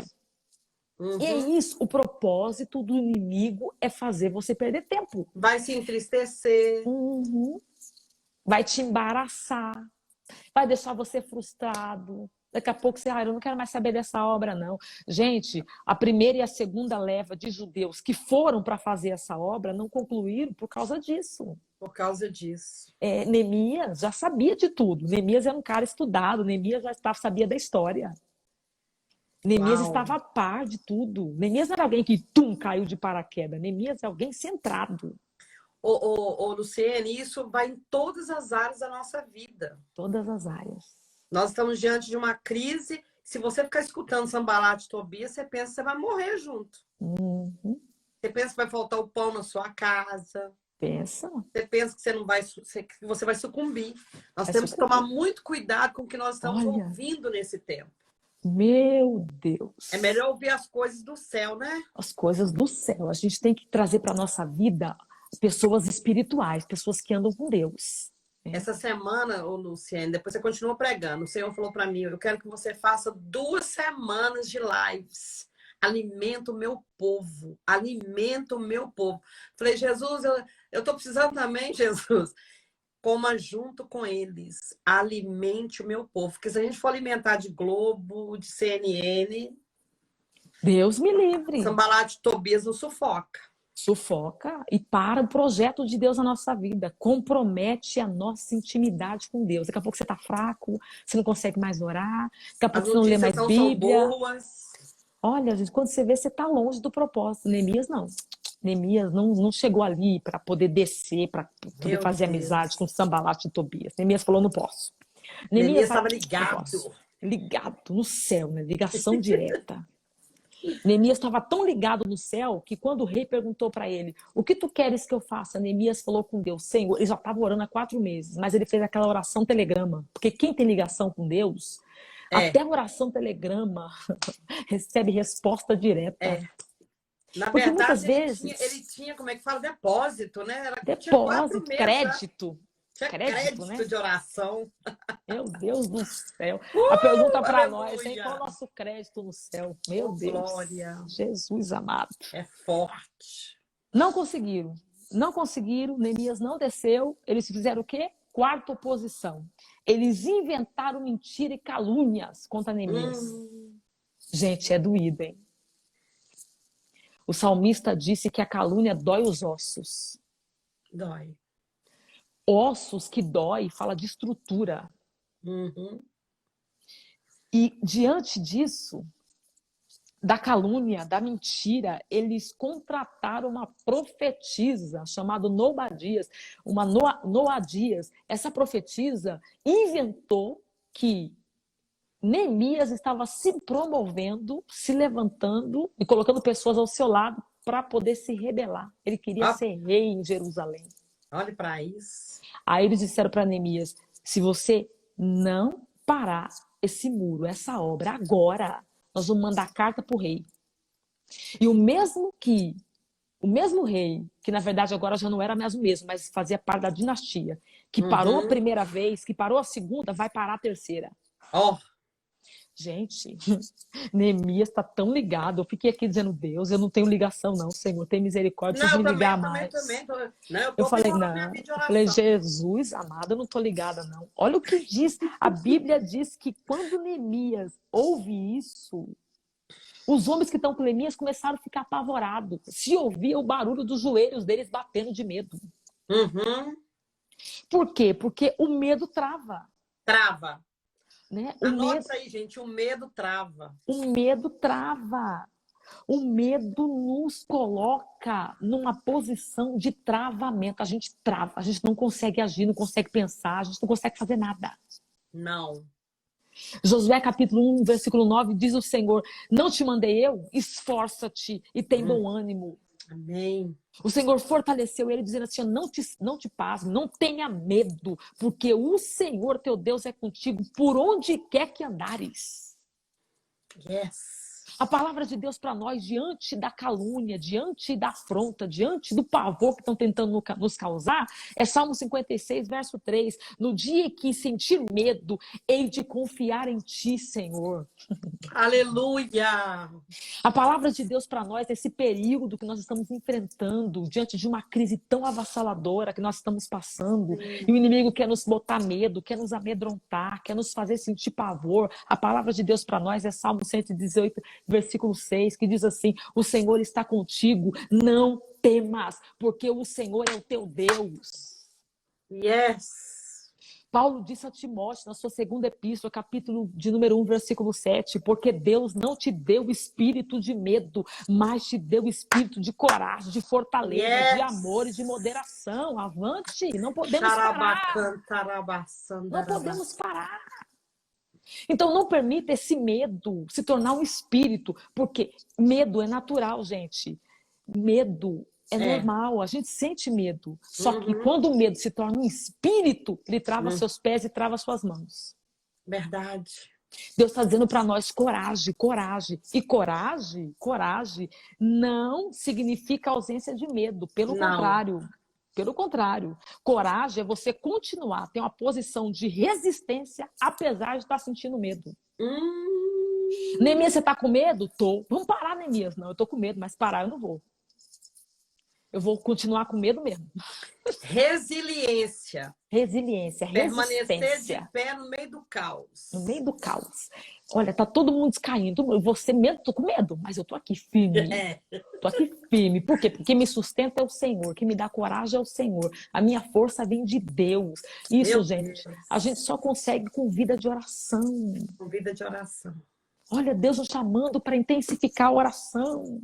E é isso. O propósito do inimigo é fazer você perder tempo. Vai se entristecer. Vai te embaraçar. Vai deixar você frustrado. Daqui a pouco você, eu não quero mais saber dessa obra, não. Gente, a primeira e a segunda leva de judeus que foram para fazer essa obra não concluíram por causa disso. Por causa disso. Neemias já sabia de tudo. Neemias era um cara estudado. Neemias já sabia da história. Neemias estava a par de tudo. Neemias não era alguém que, caiu de paraquedas. Neemias é alguém centrado. Luciene, isso vai em todas as áreas da nossa vida. Todas as áreas. Nós estamos diante de uma crise. Se você ficar escutando Sanbalate e Tobias, você pensa que você vai morrer junto. Você pensa que vai faltar o pão na sua casa. Pensa. Você pensa que você não vai, que você vai sucumbir. Nós temos que tomar muito cuidado com o que nós estamos ouvindo nesse tempo. Meu Deus. É melhor ouvir as coisas do céu, né? As coisas do céu. A gente tem que trazer para a nossa vida pessoas espirituais, pessoas que andam com Deus. Essa semana, Luciene, depois você continua pregando. O Senhor falou para mim, eu quero que você faça 2 semanas de lives. Alimenta o meu povo. Alimenta o meu povo. Falei, Jesus, eu tô precisando também, Jesus. Coma junto com eles. Alimente o meu povo. Porque se a gente for alimentar de Globo, de CNN... Deus me livre. Sambalate e Tobias não sufoca. Sufoca e para o projeto de Deus na nossa vida. Compromete a nossa intimidade com Deus. Daqui a pouco você está fraco, você não consegue mais orar, daqui a pouco você não lê mais Bíblia. São boas. Olha, gente, quando você vê, você está longe do propósito. Neemias não. Neemias não chegou ali para poder descer, para poder fazer amizade com Sanbalate e Tobias. Neemias falou, não posso. Neemias estava ligado. Ligado no céu, né? Ligação direta. Neemias estava tão ligado no céu que quando o rei perguntou para ele, o que tu queres que eu faça? Neemias falou com Deus, Senhor, ele já estava orando há 4 meses, mas ele fez aquela oração telegrama, porque quem tem ligação com Deus, até a oração telegrama recebe resposta direta. Na porque verdade, muitas vezes ele tinha, como é que fala, depósito, né? Depósito, crédito. Tinha crédito, né? De oração. Meu Deus do céu. A pergunta para nós, hein? Qual é o nosso crédito no céu? Meu Deus. Glória. Jesus amado. É forte. Não conseguiram. Não conseguiram. Neemias não desceu. Eles fizeram o quê? 4ª oposição. Eles inventaram mentira e calúnias contra Neemias. Gente, é doído, hein? O salmista disse que a calúnia dói os ossos. Dói. Ossos que dói, fala de estrutura. E diante disso, da calúnia, da mentira, eles contrataram uma profetisa chamada Noadias, uma Noadias. Essa profetisa inventou que Neemias estava se promovendo, se levantando e colocando pessoas ao seu lado para poder se rebelar. Ele queria ser rei em Jerusalém. Olhe para isso. Aí eles disseram para Neemias, se você não parar esse muro, essa obra agora, nós vamos mandar carta para o rei. E o mesmo rei, que na verdade agora já não era mais o mesmo, mas fazia parte da dinastia, que parou a primeira vez, que parou a segunda, vai parar a terceira. Gente, Neemias está tão ligado. Eu fiquei aqui dizendo, Deus, eu não tenho ligação não, Senhor, tem misericórdia, Não, preciso eu me ligar também, mais. Não, eu Eu tô falei, vivendo a minha não. vida de Eu falei, oração. Jesus, amado, eu não tô ligada, não. Olha o que diz. A Bíblia diz que quando Neemias ouve isso, os homens que estão com Neemias começaram a ficar apavorados. Se ouvia o barulho dos joelhos deles batendo de medo. Uhum. Por quê? Porque o medo trava. Trava. Né? Anota isso aí, gente, o medo trava. O medo trava. O medo nos coloca numa posição de travamento. A gente trava, a gente não consegue agir, não consegue pensar, a gente não consegue fazer nada. Não. Josué capítulo 1, versículo 9, diz o Senhor, não te mandei eu? Esforça-te e tem bom ânimo. Amém. O Senhor fortaleceu ele, dizendo assim, não te pasme, não tenha medo, porque o Senhor teu Deus é contigo por onde quer que andares. Yes. A palavra de Deus para nós, diante da calúnia, diante da afronta, diante do pavor que estão tentando nos causar, é Salmo 56, verso 3. No dia que sentir medo, hei de confiar em ti, Senhor. Aleluia! A palavra de Deus para nós, nesse período que nós estamos enfrentando, diante de uma crise tão avassaladora que nós estamos passando, e o inimigo quer nos botar medo, quer nos amedrontar, quer nos fazer sentir pavor. A palavra de Deus para nós é Salmo 118, versículo 6, que diz assim, o Senhor está contigo, não temas, porque o Senhor é o teu Deus. Yes! Paulo disse a Timóteo, na sua segunda epístola, capítulo de número 1, versículo 7, porque Deus não te deu espírito de medo, mas te deu espírito de coragem, de fortaleza, de amor e de moderação. Avante, não podemos parar. Não podemos parar. Então não permita esse medo se tornar um espírito, porque medo é natural, gente. Medo é normal, a gente sente medo. Só que quando o medo se torna um espírito, ele trava seus pés e trava suas mãos. Verdade. Deus está dizendo para nós coragem, coragem. E coragem não significa ausência de medo. Pelo contrário. Pelo contrário. Coragem é você continuar, ter uma posição de resistência, apesar de estar sentindo medo. Neemias, você está com medo? Tô. Vamos parar, Neemias. Não, eu tô com medo, mas parar eu não vou. Eu vou continuar com medo mesmo. Resiliência. Resiliência, resistência. Permanecer de pé no meio do caos. No meio do caos. Olha, tá todo mundo caindo. Você mesmo, tô com medo, mas eu tô aqui firme. Tô aqui firme. Por quê? Porque me sustenta é o Senhor. Quem me dá coragem é o Senhor. A minha força vem de Deus. Isso, meu gente, Deus. A gente só consegue com vida de oração. Com vida de oração. Olha, Deus nos chamando para intensificar a oração.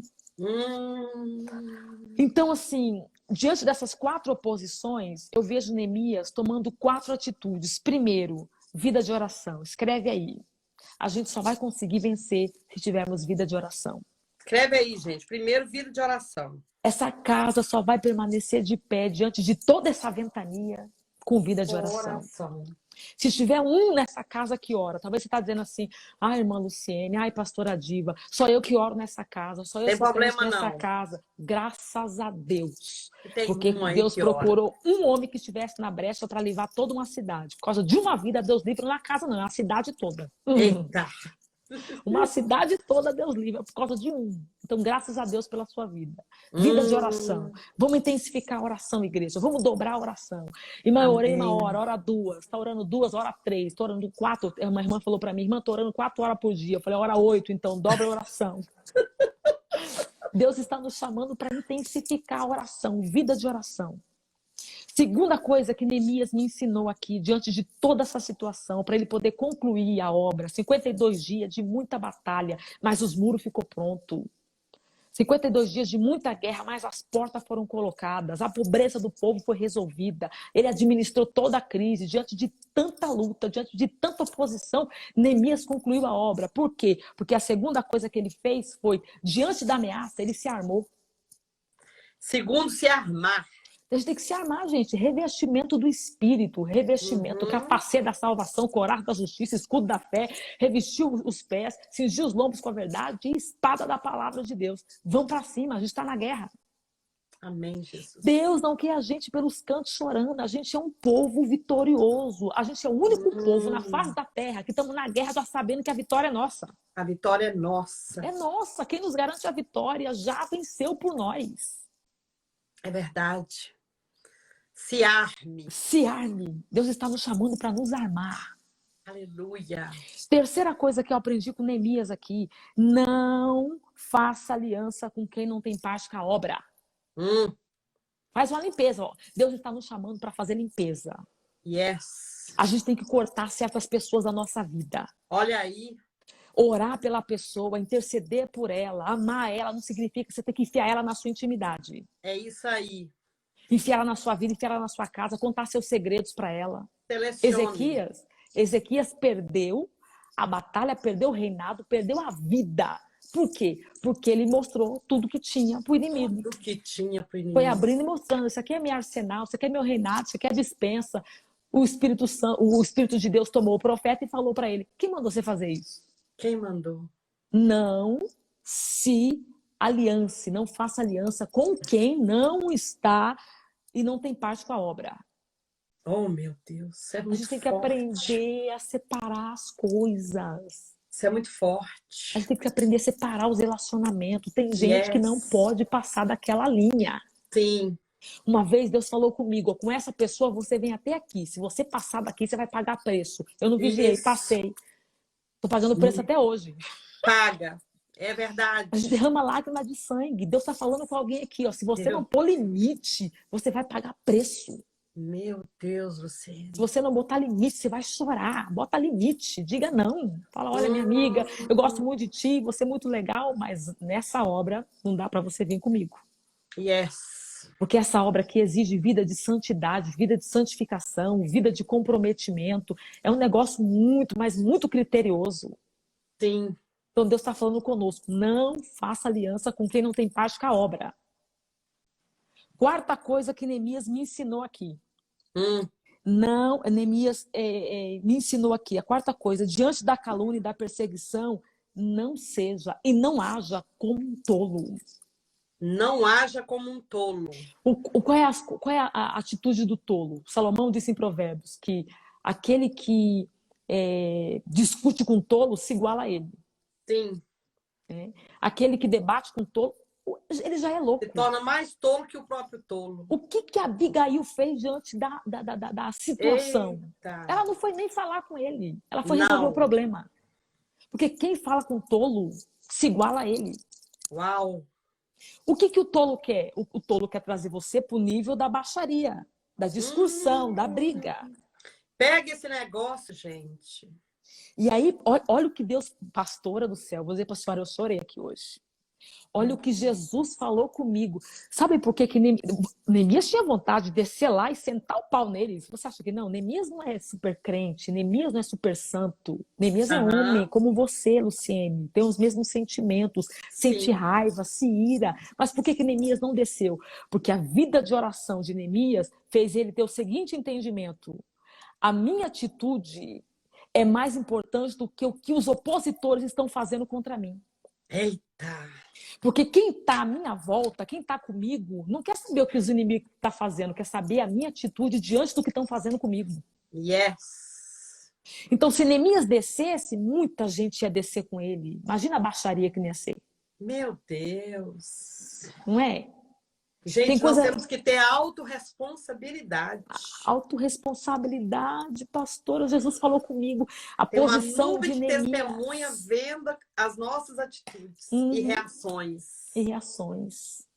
Então, assim, diante dessas 4 oposições, eu vejo Neemias tomando 4 atitudes. Primeiro, vida de oração. Escreve aí. A gente só vai conseguir vencer se tivermos vida de oração. Escreve aí, gente. Primeiro, vida de oração. Essa casa só vai permanecer de pé diante de toda essa ventania com vida de oração. Se tiver um nessa casa que ora, talvez você está dizendo assim, ai, irmã Luciene, ai, pastora Diva, só eu que oro nessa casa, só eu que oro nessa casa. Graças a Deus. Porque Deus procurou um homem que estivesse na brecha para livrar toda uma cidade. Por causa de uma vida, Deus livra na casa, não, é a cidade toda. Eita! Uma cidade toda Deus livra por causa de um. Então, graças a Deus pela sua vida. Vida de oração. Vamos intensificar a oração, igreja. Vamos dobrar a oração. Irmã, eu orei 1 hora, ora 2. Está orando 2, ora 3. Estou orando 4. Uma irmã falou para mim, irmã, estou orando 4 horas por dia. Eu falei, ora 8, então dobra a oração. Deus está nos chamando para intensificar a oração. Vida de oração. Segunda coisa que Neemias me ensinou aqui, diante de toda essa situação, para ele poder concluir a obra. 52 dias de muita batalha, mas os muros ficou pronto. 52 dias de muita guerra, mas as portas foram colocadas. A pobreza do povo foi resolvida. Ele administrou toda a crise. Diante de tanta luta, diante de tanta oposição, Neemias concluiu a obra. Por quê? Porque a segunda coisa que ele fez foi, diante da ameaça, ele se armou. Segundo, se armar. A gente tem que se armar, gente. Revestimento do Espírito, revestimento, capacete da salvação, coragem da justiça, escudo da fé, revestir os pés, cingir os lombos com a verdade e espada da palavra de Deus. Vão para cima, a gente está na guerra. Amém, Jesus. Deus não quer a gente pelos cantos chorando. A gente é um povo vitorioso. A gente é o único povo na face da terra que estamos na guerra já sabendo que a vitória é nossa. A vitória é nossa. É nossa. Quem nos garante a vitória já venceu por nós. É verdade. Se arme. Se arme. Deus está nos chamando para nos armar. Aleluia. Terceira coisa que eu aprendi com Neemias aqui. Não faça aliança com quem não tem parte com a obra. Faz uma limpeza. Ó. Deus está nos chamando para fazer limpeza. Yes. A gente tem que cortar certas pessoas da nossa vida. Olha aí. Orar pela pessoa, interceder por ela, amar ela, não significa que você tem que enfiar ela na sua intimidade. É isso aí. Enfiar ela na sua vida, enfiar ela na sua casa, contar seus segredos para ela. Selecione. Ezequias perdeu a batalha, perdeu o reinado, perdeu a vida. Por quê? Porque ele mostrou tudo que tinha para o inimigo. Tudo que tinha para o inimigo. Foi abrindo e mostrando, isso aqui é meu arsenal, isso aqui é meu reinado, isso aqui é a dispensa. O Espírito de Deus tomou o profeta e falou para ele, quem mandou você fazer isso? Quem mandou? Não se aliance, não faça aliança com quem não está e não tem parte com a obra. Oh, meu Deus, isso é muito A gente tem que forte. aprender a separar as coisas. Isso é muito forte. A gente tem que aprender a separar os relacionamentos. Tem gente que não pode passar daquela linha. Sim. Uma vez Deus falou comigo, com essa pessoa você vem até aqui. Se você passar daqui, você vai pagar preço. Eu não vigiei, passei. Estou pagando preço até hoje. Paga. É verdade. A gente derrama lágrima de sangue. Deus está falando com alguém aqui. Ó, se você não pôr limite, você vai pagar preço. Meu Deus do céu. Se você não botar limite, você vai chorar. Bota limite. Diga não. Fala, olha, minha amiga, eu gosto muito de ti, você é muito legal, mas nessa obra não dá para você vir comigo. Yes. Porque essa obra aqui exige vida de santidade, vida de santificação, vida de comprometimento. É um negócio muito, mas muito criterioso. Sim. Então Deus está falando conosco. Não faça aliança com quem não tem parte com a obra. Quarta coisa que Neemias me ensinou aqui. Não, Neemias me ensinou aqui. A quarta coisa, diante da calúnia e da perseguição, não seja e não haja como um tolo. Não haja como um tolo. Qual é a atitude do tolo? Salomão disse em Provérbios que aquele que discute com tolo se iguala a ele. Sim. Aquele que debate com tolo, ele já é louco. Se torna mais tolo que o próprio tolo. O que a Abigail fez diante da situação? Eita. Ela não foi nem falar com ele. Ela foi resolver o problema. Porque quem fala com tolo se iguala a ele. Uau. O que o tolo quer? O tolo quer trazer você para o nível da baixaria, da discussão, da briga. Pega esse negócio, gente. E aí, olha o que Deus, pastora do céu, vou dizer para a senhora, eu chorei aqui hoje. Olha o que Jesus falou comigo. Sabe por que Neemias tinha vontade de descer lá e sentar o pau neles? Você acha que não? Neemias não é super crente, Neemias não é super santo. Neemias é homem, como você, Luciene. Tem os mesmos sentimentos, sente raiva, se ira. Mas por que Neemias não desceu? Porque a vida de oração de Neemias fez ele ter o seguinte entendimento. A minha atitude é mais importante do que o que os opositores estão fazendo contra mim. Eita! Porque quem está à minha volta, quem está comigo, não quer saber o que os inimigos estão fazendo, quer saber a minha atitude diante do que estão fazendo comigo. Yes! Então, se Neemias descesse, muita gente ia descer com ele. Imagina a baixaria que não ia ser. Meu Deus! Não é? Gente, nós temos que ter autorresponsabilidade. Autorresponsabilidade, pastora. Jesus falou comigo. A posição de Neemias. Tem uma nuvem de testemunha vendo as nossas atitudes e reações. E reações.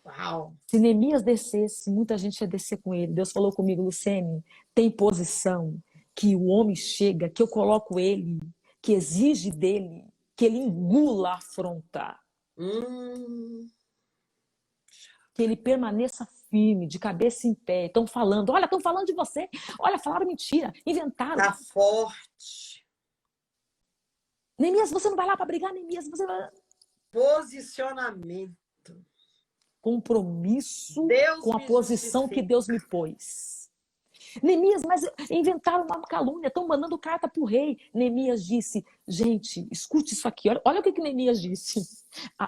Uau! Se Neemias descesse, muita gente ia descer com ele. Deus falou comigo, Luciene, tem posição que o homem chega, que eu coloco ele, que exige dele, que ele engula a afronta. Que ele permaneça firme, de cabeça em pé. Estão falando, olha, estão falando de você. Olha, falaram mentira, inventaram. Tá forte. Neemias, você não vai lá para brigar, Neemias. Você vai... Posicionamento. Compromisso com a posição que Deus me pôs. Neemias, mas inventaram uma calúnia, estão mandando carta para o rei. Neemias disse, Gente, escute isso aqui. Olha o que Neemias disse.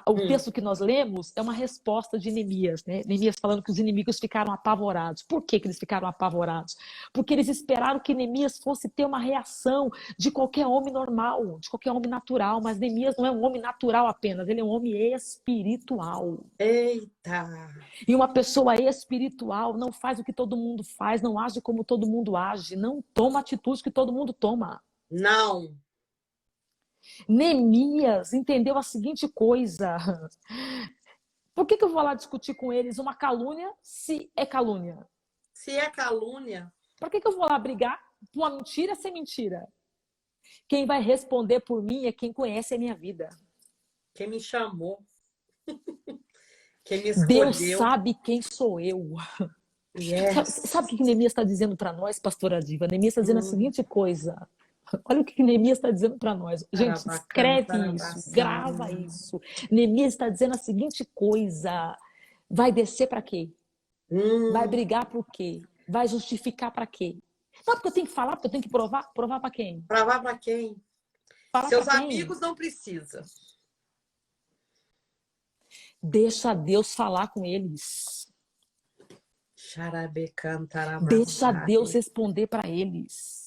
O texto que nós lemos é uma resposta de Neemias, né? Neemias falando que os inimigos ficaram apavorados. Por que eles ficaram apavorados? Porque eles esperaram que Neemias fosse ter uma reação de qualquer homem normal, de qualquer homem natural. Mas Neemias não é um homem natural apenas, ele é um homem espiritual. Eita! E uma pessoa espiritual não faz o que todo mundo faz, não age como todo mundo age, não toma atitude que todo mundo toma. Não. Neemias entendeu a seguinte coisa. Por que eu vou lá discutir com eles uma calúnia se é calúnia? Se é calúnia. Por que eu vou lá brigar por uma mentira sem mentira? Quem vai responder por mim é quem conhece a minha vida. Quem me chamou. Quem me escolheu. Deus sabe quem sou eu. Yes. Sabe o que Neemias está dizendo para nós, pastora Diva? Neemias está dizendo a seguinte coisa. Olha o que Neemias está dizendo para nós. Gente, escreve isso, grava isso. Neemias está dizendo a seguinte coisa. Vai descer para quê? Vai brigar por quê? Vai justificar para quê? Não, porque eu tenho que falar, porque eu tenho que provar. Provar para quem? Provar para quem? Falar Seus pra quem? amigos não precisam. Deixa Deus falar com eles. Deixa Deus responder para eles.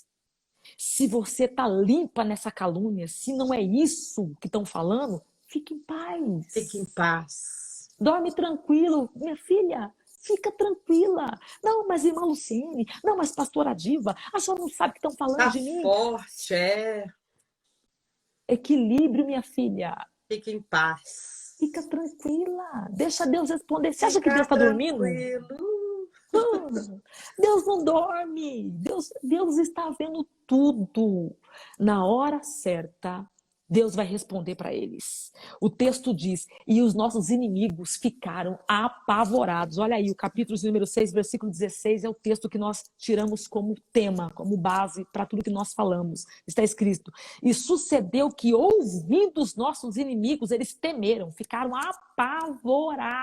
Se você tá limpa nessa calúnia, se não é isso que estão falando, fique em paz. Fique em paz. Dorme tranquilo, minha filha. Fica tranquila. Não, mas irmã Luciene, não, mas pastora Diva, a senhora não sabe o que estão falando Tá de mim? forte, é. Equilíbrio, minha filha. Fique em paz. Fica tranquila. Deixa Deus responder. Você acha que Deus está dormindo? Deus não dorme. Deus está vendo tudo. Na hora certa, Deus vai responder para eles. O texto diz, e os nossos inimigos ficaram apavorados. Olha aí, o capítulo número 6, versículo 16, é o texto que nós tiramos como tema, como base para tudo que nós falamos. Está escrito, e sucedeu que, ouvindo os nossos inimigos, eles temeram, ficaram apavorados.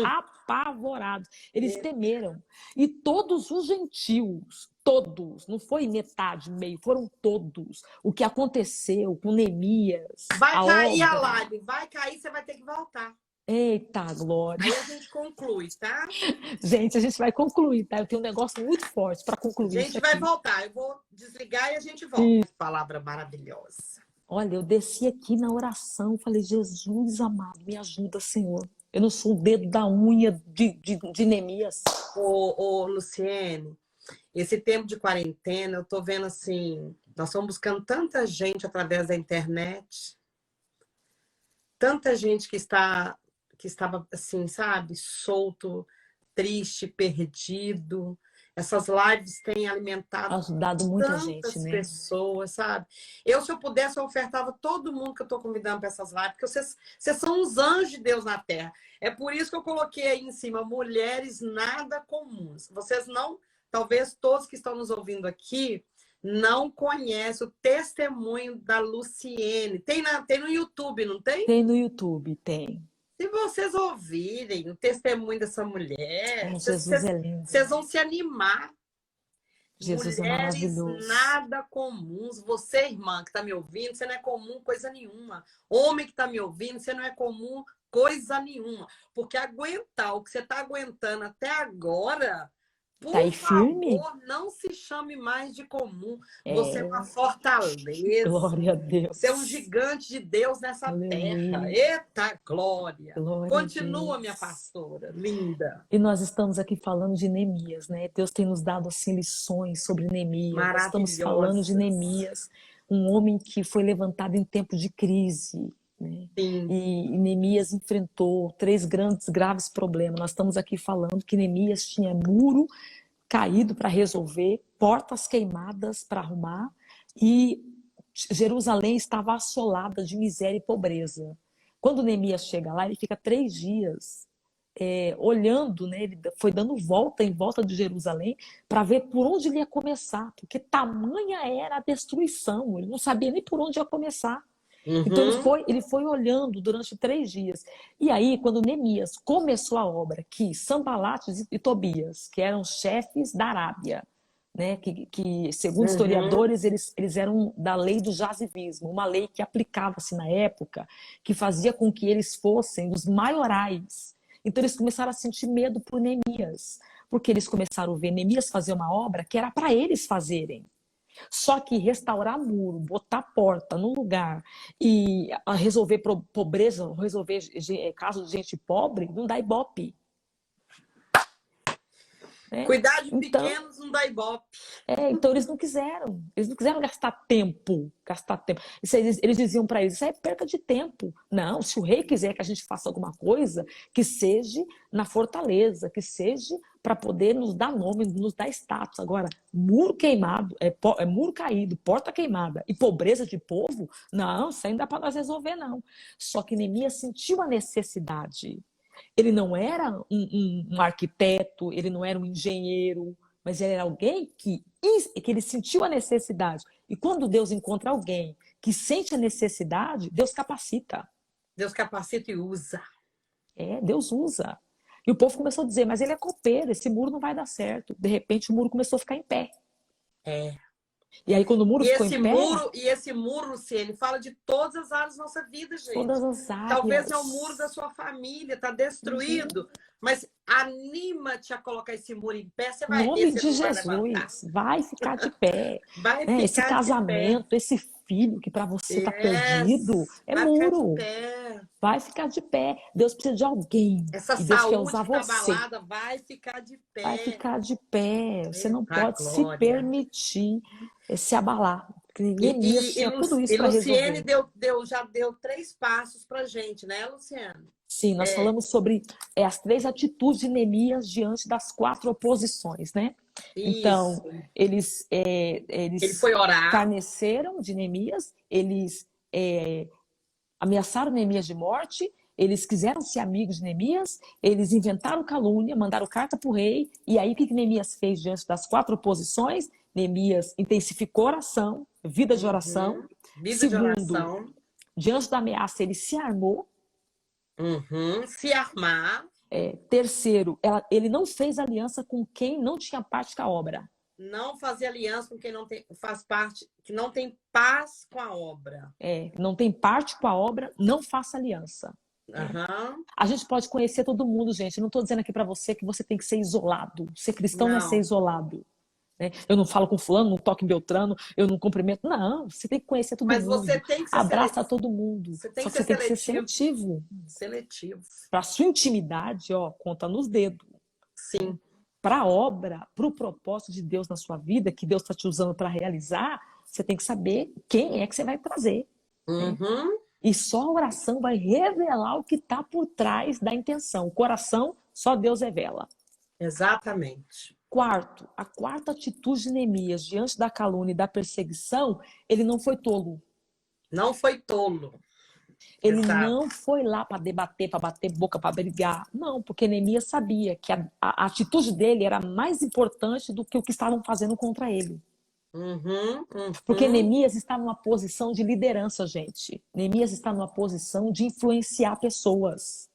Apavorados. Eles temeram. E todos os gentios, todos, não foi metade, meio, foram todos. O que aconteceu com Neemias. Vai cair a live, vai cair, você vai ter que voltar. Eita, glória. Aí a gente conclui, tá? Gente, a gente vai concluir, tá? Eu tenho um negócio muito forte para concluir. A gente vai voltar, eu vou desligar e a gente volta. Palavra maravilhosa. Olha, eu desci aqui na oração, falei, Jesus amado, me ajuda, Senhor. Eu não sou o dedo da unha de Neemias. Ô, Luciene, esse tempo de quarentena, eu tô vendo assim, nós estamos buscando tanta gente através da internet, tanta gente que estava assim, sabe, solto, triste, perdido. Essas lives têm alimentado Ajudado muita tantas gente, né? pessoas, sabe? Se eu pudesse, eu ofertava todo mundo que eu estou convidando para essas lives, porque vocês são os anjos de Deus na Terra. É por isso que eu coloquei aí em cima, mulheres nada comuns. Vocês não, talvez todos que estão nos ouvindo aqui, não conhecem o testemunho da Luciene. Tem no YouTube, não tem? Tem no YouTube, tem. Se vocês ouvirem o testemunho dessa mulher, Jesus é lindo. vocês vão se animar. Jesus Mulheres é maravilhoso. nada comuns. Você, irmã, que está me ouvindo, você não é comum coisa nenhuma. Homem que está me ouvindo, você não é comum coisa nenhuma. Porque aguentar o que você está aguentando até agora, por Tá aí favor, firme? não se chame mais de comum. Você é uma fortaleza. Glória a Deus. Você é um gigante de Deus nessa terra. Eita, glória. Continua, minha pastora, linda. E nós estamos aqui falando de Neemias, né? Deus tem nos dado assim lições sobre Neemias. Nós estamos falando de Neemias, um homem que foi levantado em tempo de crise, né? E Neemias enfrentou 3 graves problemas. Nós estamos aqui falando que Neemias tinha muro caído para resolver, portas queimadas para arrumar, e Jerusalém estava assolada de miséria e pobreza. Quando Neemias chega lá, ele fica 3 dias olhando, né? Ele foi dando volta em volta de Jerusalém para ver por onde ele ia começar, porque tamanha era a destruição, ele não sabia nem por onde ia começar. Então ele foi olhando durante 3 dias. E aí, quando Neemias começou a obra, que Sanbalate e Tobias, que eram chefes da Arábia, né? Que segundo Uhum. historiadores, eles eram da lei do jazivismo, uma lei que aplicava-se na época, que fazia com que eles fossem os maiorais. Então eles começaram a sentir medo por Neemias, porque eles começaram a ver Neemias fazer uma obra que era para eles fazerem. Só que restaurar muro, botar porta no lugar e resolver pobreza, resolver caso de gente pobre, não dá ibope, né? Cuidar de Então, pequenos não dá ibope. então eles não quiseram gastar tempo, Isso aí, eles diziam para eles, isso é perca de tempo. Não, se o rei quiser que a gente faça alguma coisa, que seja na fortaleza, que seja para poder nos dar nome, nos dar status. Agora, muro queimado, muro caído, porta queimada e pobreza de povo, não, isso ainda dá para nós resolver, não. Só que Neemias sentiu a necessidade. Ele não era um arquiteto, ele não era um engenheiro, mas ele era alguém que ele sentiu a necessidade. E quando Deus encontra alguém que sente a necessidade, Deus capacita. Deus capacita e usa. Deus usa. E o povo começou a dizer, mas ele é copeiro, esse muro não vai dar certo. De repente o muro começou a ficar em pé. E aí quando o muro ficou em pé... E esse muro, se ele fala de todas as áreas da nossa vida, gente. Todas as áreas. Talvez é o muro da sua família, está destruído, mas anima-te a colocar esse muro em pé, você vai ver, você não vai levantar. Vai ficar de pé. Vai né? ficar Esse casamento, esse filho que para você está perdido, é vai muro. Ficar de pé. Vai ficar de pé. Deus precisa de alguém. Essa e Deus saúde quer usar que tá você. abalada vai ficar de pé. Vai ficar de pé. Você não pode glória. se permitir se abalar. Neemias tinha tudo isso para resolver. Luciene já deu 3 passos para gente, né, Luciane? Sim, nós falamos sobre as 3 atitudes de Neemias diante das 4 oposições, né? Isso. Então, eles ele foi orar. Escarneceram de Neemias, eles ameaçaram Neemias de morte, eles quiseram ser amigos de Neemias, eles inventaram calúnia, mandaram carta para o rei, e aí o que Neemias fez diante das 4 oposições? Neemias intensificou a oração, vida de oração. Segundo, diante da ameaça, ele se armou. Se armar. Terceiro, ele não fez aliança com quem não tinha parte com a obra. Não fazer aliança com quem não faz parte, que não tem paz com a obra. Não tem parte com a obra, não faça aliança. A gente pode conhecer todo mundo, gente. Eu não estou dizendo aqui para você que você tem que ser isolado. Ser cristão não é ser isolado. Né? Eu não falo com fulano, não toco em Beltrano, eu não cumprimento. Não, você tem que conhecer todo mundo. Mas você tem que ser abraça todo mundo. Só que você tem que ser seletivo. Para sua intimidade, conta nos dedos. Sim. Para a obra, para o propósito de Deus na sua vida, que Deus está te usando para realizar, você tem que saber quem é que você vai trazer. Né? E só a oração vai revelar o que está por trás da intenção. O coração, só Deus revela. Exatamente. Quarto, a quarta atitude de Neemias diante da calúnia e da perseguição, ele não foi tolo. Não foi tolo. Ele não foi lá para debater, para bater boca, para brigar. Não, porque Neemias sabia que a atitude dele era mais importante do que o que estavam fazendo contra ele. Porque Neemias está numa posição de liderança, gente. Neemias está numa posição de influenciar pessoas.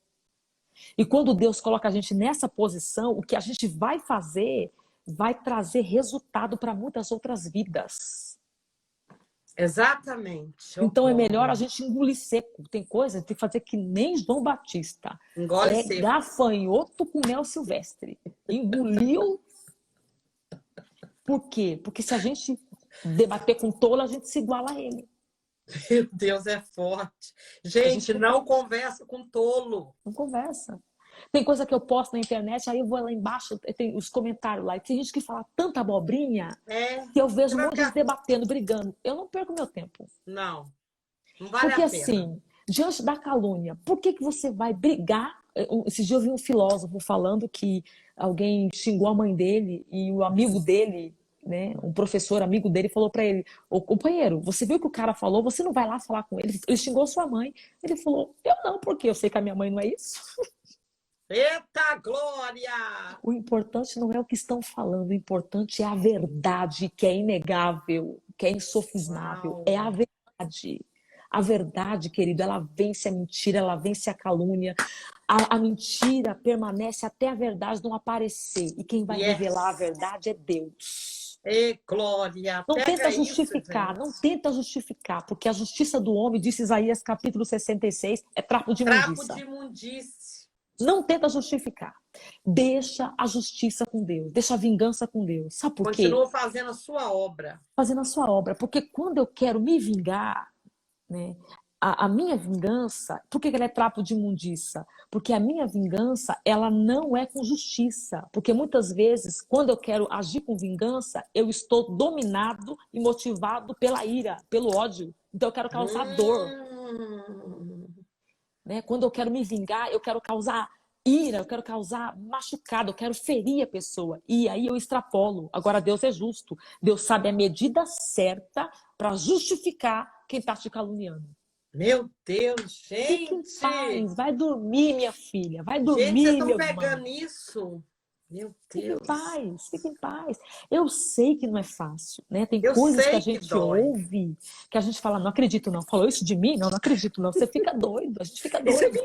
E quando Deus coloca a gente nessa posição, o que a gente vai fazer vai trazer resultado para muitas outras vidas. Exatamente. Então é melhor a gente engolir seco. Tem coisa que tem que fazer que nem João Batista. Engole seco. Gafanhoto com mel silvestre. Engoliu. Por quê? Porque se a gente debater com tolo, a gente se iguala a ele. Meu Deus, é forte. Gente, não conversa com tolo. Não conversa. Tem coisa que eu posto na internet, aí eu vou lá embaixo, tem os comentários lá, e tem gente que fala tanta abobrinha que eu vejo um monte de gente debatendo, brigando. Eu não perco meu tempo. Não vale a pena. Porque assim, diante da calúnia, por que você vai brigar? Esses dias eu vi um filósofo falando que alguém xingou a mãe dele e o amigo dele, né, um professor amigo dele, falou para ele: ô companheiro, você viu o que o cara falou? Você não vai lá falar com ele? Ele xingou sua mãe. Ele falou: eu não, porque eu sei que a minha mãe não é isso. Eita glória! O importante não é o que estão falando, o importante é a verdade, que é inegável, que é insofismável. É a verdade. A verdade, querido, ela vence a mentira, ela vence a calúnia. A mentira permanece até a verdade não aparecer. E quem vai revelar a verdade é Deus. E glória, Não tenta pega isso, justificar, não gente. tenta justificar, porque a justiça do homem, disse Isaías capítulo 66, é trapo de Trapo de imundícia. imundície. Não tenta justificar. Deixa a justiça com Deus, deixa a vingança com Deus. Sabe por quê? Continua fazendo a sua obra. Fazendo a sua obra. Porque quando eu quero me vingar, né, a minha vingança, por que ela é trapo de imundícia? Porque a minha vingança, ela não é com justiça. Porque muitas vezes, quando eu quero agir com vingança, eu estou dominado e motivado pela ira, pelo ódio. Então eu quero causar dor. Né? Quando eu quero me vingar, eu quero causar ira, eu quero causar machucado, eu quero ferir a pessoa. E aí eu extrapolo. Agora Deus é justo. Deus sabe a medida certa para justificar quem está te caluniando. Meu Deus, Fique em gente! paz, vai dormir, minha filha, vai Gente, vocês dormir, estão meu irmão. pegando isso? Meu Fique em Deus. paz, fique em paz. Eu sei que não é fácil, né? Tem Eu coisas que a sei que gente dói. ouve, que a gente fala, não acredito não. Falou isso de mim? Não, não acredito não. Você fica doido, a gente fica Isso é doido. Meu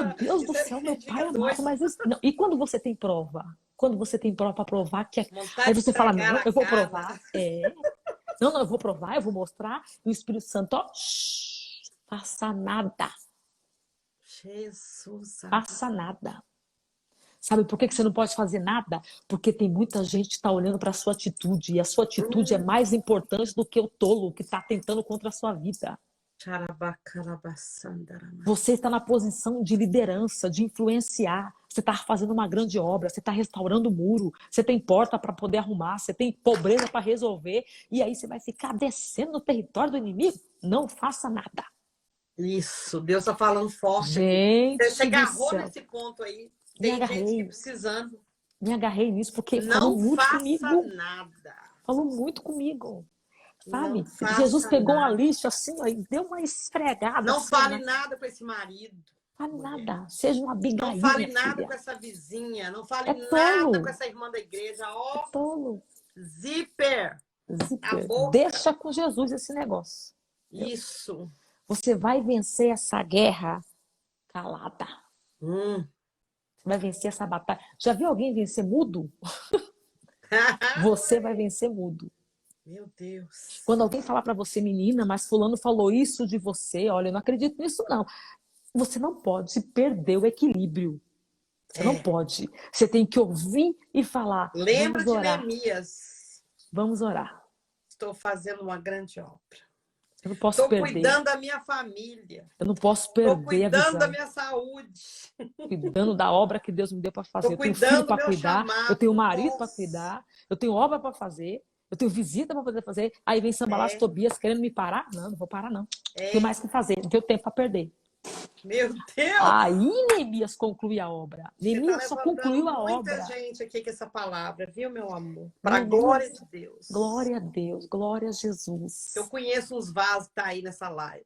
mentira! Deus do Isso é céu, meu pai mentira amado, doido. mas isso... Não. E quando você tem prova? Quando você tem prova para provar que é... Aí Vontade de você fala, estragar não, a eu vou casa. provar. É. Não, não, eu vou provar, eu vou mostrar. E o Espírito Santo, ó, shh, faça nada. Jesus Faça amado. nada. Sabe por que você não pode fazer nada? Porque tem muita gente que está olhando para a sua atitude. E a sua atitude é mais importante do que o tolo que está tentando contra a sua vida. Você está na posição de liderança, de influenciar. Você está fazendo uma grande obra, você está restaurando o muro, você tem porta para poder arrumar, você tem pobreza para resolver. E aí você vai ficar descendo no território do inimigo? Não faça nada. Isso, Deus está falando forte aqui. Você Gente do agarrou céu, nesse ponto aí. me Tem gente que agarrei. precisando. Me agarrei nisso porque falou Não muito faça comigo. nada. Falou muito comigo. Não Sabe? Jesus faça pegou uma nada. lixa assim, ó, e deu uma esfregada Não assim, ó, fale nada com esse marido, fale mulher. nada. Seja uma Não Abigail, fale minha nada filha. com essa vizinha. Não fale É nada com tolo. essa irmã da igreja. É Ó, tolo. zíper, a Zíper. boca. Deixa com Jesus esse negócio. Entendeu? Isso. Você vai vencer essa guerra calada. Hum. Você vai vencer essa batalha. Já viu alguém vencer mudo? Você vai vencer mudo. Meu Deus. Quando alguém falar para você, menina, mas fulano falou isso de você, olha, eu não acredito nisso não. Você não pode perder o equilíbrio. Você não É. pode. Você tem que ouvir e falar. Lembra Vamos de orar. Neemias. Vamos orar. Estou fazendo uma grande obra. Eu não posso Estou perder. cuidando da minha família. Eu não posso Estou perder a cuidando da visão. minha saúde. Cuidando da obra que Deus me deu para fazer. Estou Eu tenho filho cuidando do para meu cuidar, eu chamado. tenho Não marido para posso. cuidar, eu tenho obra para fazer, eu tenho visita para poder fazer. Aí vem Sambalate É, Tobias querendo me parar? Não, não vou parar não. Tenho é. mais o que fazer, não tenho tempo para perder. Meu Deus! Aí Neemias conclui a obra. Você está Neemias só levantando concluiu a muita obra. gente aqui com essa palavra, viu, meu amor? Para a glória Neemias, de Deus. glória a Deus, glória a Eu Jesus. conheço uns vasos que tá aí nessa live.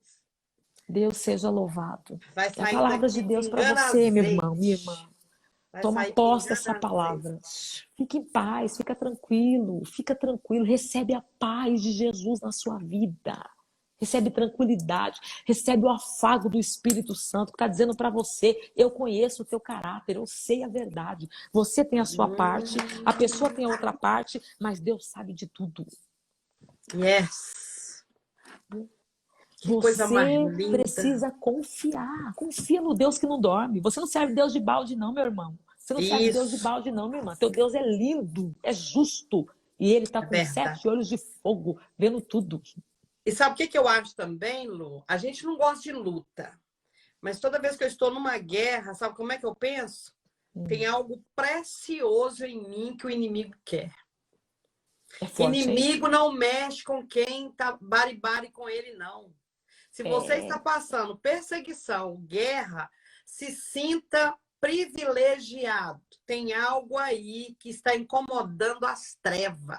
Deus seja louvado. Vai É a sair palavra de daqui Deus para pingando você, meu irmão, minha irmã. azeite. Vai Toma sair posse pingando dessa palavra. azeite. Fique em paz, fica tranquilo, recebe a paz de Jesus na sua vida. Recebe tranquilidade, recebe o afago do Espírito Santo, que está dizendo para você, eu conheço o teu caráter, eu sei a verdade. Você tem a sua parte, a pessoa tem a outra parte, mas Deus sabe de tudo. Yes. Que coisa mais Você linda. precisa confiar. Confia no Deus que não dorme. Você não serve Deus de balde, não, meu irmão. Você não serve Deus de Isso, balde, não, minha irmã. Teu Deus é lindo, é justo. E ele está é com verdade. 7 olhos de fogo, vendo tudo. E sabe o que eu acho também, Lu? A gente não gosta de luta. Mas toda vez que eu estou numa guerra, sabe como é que eu penso? Tem algo precioso em mim que o inimigo quer. É forte, hein? Inimigo não mexe com quem tá bari-bari com ele, não. Se você está É, passando perseguição, guerra, se sinta privilegiado. Tem algo aí que está incomodando as trevas.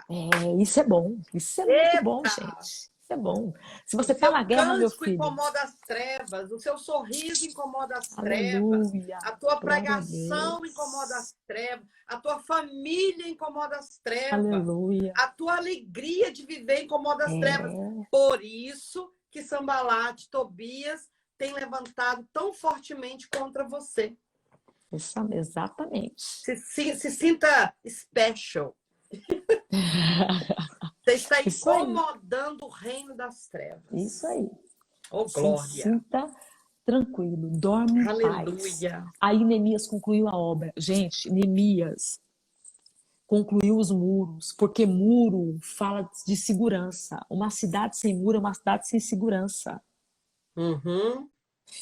isso é bom. Isso é muito bom, gente. Isso é bom. Se O você está seu na guerra, meu cântico filho, incomoda as trevas, o seu sorriso incomoda as trevas, aleluia, a tua glória a pregação incomoda Deus, as trevas, a tua família incomoda as trevas, aleluia. a tua alegria de viver incomoda as trevas. É, Por isso que Sambalate, Tobias tem levantado tão fortemente contra você. exatamente. Se sinta special. Você está Isso aí. incomodando o reino das trevas. Isso aí. Oh, Se glória. sinta tranquilo, dorme em paz. Aleluia. Aí Neemias concluiu a obra. Gente, Neemias concluiu os muros, porque muro fala de segurança. Uma cidade sem muro é uma cidade sem segurança. Uhum.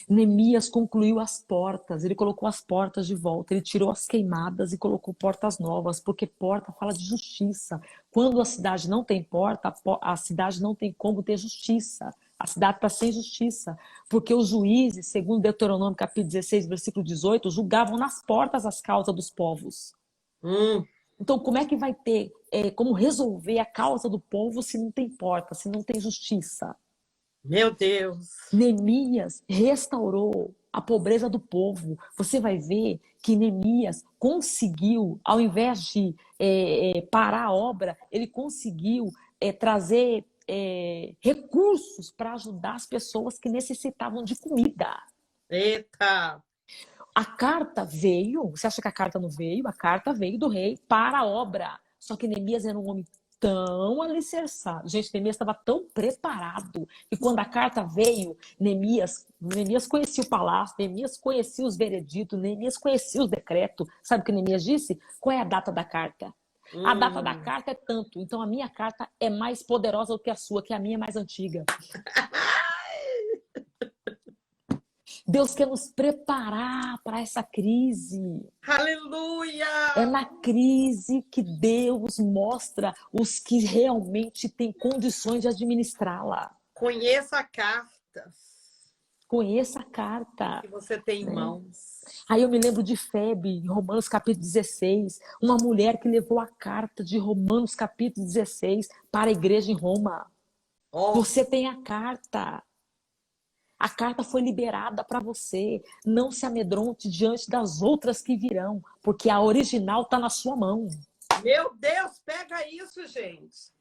Neemias concluiu as portas, ele colocou as portas de volta, ele tirou as queimadas e colocou portas novas, porque porta fala de justiça. Quando a cidade não tem porta, a cidade não tem como ter justiça. A cidade está sem justiça, porque os juízes, segundo Deuteronômio capítulo 16, versículo 18, julgavam nas portas as causas dos povos. Então, como é que vai ter, como resolver a causa do povo se não tem porta, se não tem justiça? Meu Deus. Neemias restaurou a pobreza do povo. Você vai ver que Neemias conseguiu, ao invés de parar a obra, ele conseguiu trazer recursos para ajudar as pessoas que necessitavam de comida. Eita. A carta veio, você acha que a carta não veio? A carta veio do rei para a obra. Só que Neemias era um homem tão alicerçado. Gente, Neemias estava tão preparado. E quando a carta veio, Neemias conhecia o palácio, Neemias conhecia os vereditos, Neemias conhecia os decretos. Sabe o que Neemias disse? Qual é a data da carta? A data da carta é tanto. Então a minha carta é mais poderosa do que a sua, que a minha é mais antiga. Deus quer nos preparar para essa crise. Aleluia! É na crise que Deus mostra os que realmente têm condições de administrá-la. Conheça a carta. Conheça a carta. Que você tem em mãos. Aí eu me lembro de Febe, em Romanos capítulo 16, uma mulher que levou a carta de Romanos capítulo 16 para a igreja em Roma. Oh. Você tem a carta. A carta foi liberada para você. Não se amedronte diante das outras que virão, porque a original está na sua mão. Meu Deus, pega isso, gente.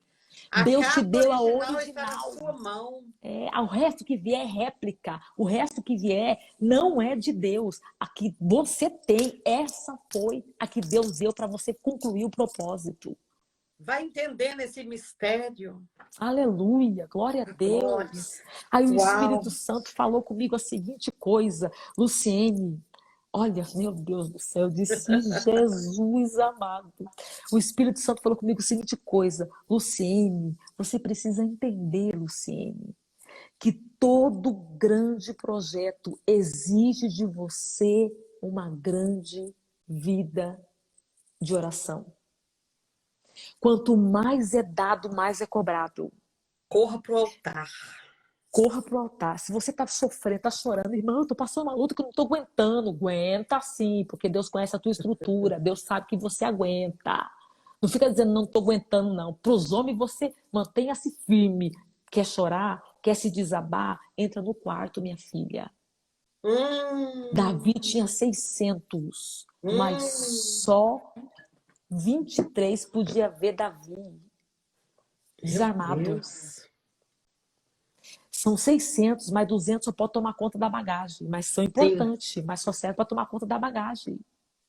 Deus te deu a original. Está na sua mão. O resto que vier é réplica. O resto que vier não é de Deus. A que você tem, essa foi a que Deus deu para você concluir o propósito. Vai entendendo esse mistério. Aleluia, glória a Deus. Glória. Aí o Espírito Santo falou comigo a seguinte coisa: Luciene, olha, meu Deus do céu, eu disse, Jesus amado. O Espírito Santo falou comigo a seguinte coisa: Luciene, você precisa entender, Luciene, que todo grande projeto exige de você uma grande vida de oração. Quanto mais é dado, mais é cobrado. Corra pro altar. Corra pro altar. Se você tá sofrendo, tá chorando, irmão, eu tô passando uma luta que eu não tô aguentando. Aguenta sim, porque Deus conhece a tua estrutura. Deus sabe que você aguenta. Não fica dizendo não tô aguentando, não. Pros homens, você mantenha-se firme. Quer chorar? Quer se desabar? Entra no quarto, minha filha. Davi tinha 600, mas só 23 podia ver Davi desarmado. São 600, mas 200 só pode tomar conta da bagagem. Mas são importantes, sim, mas só serve para tomar conta da bagagem.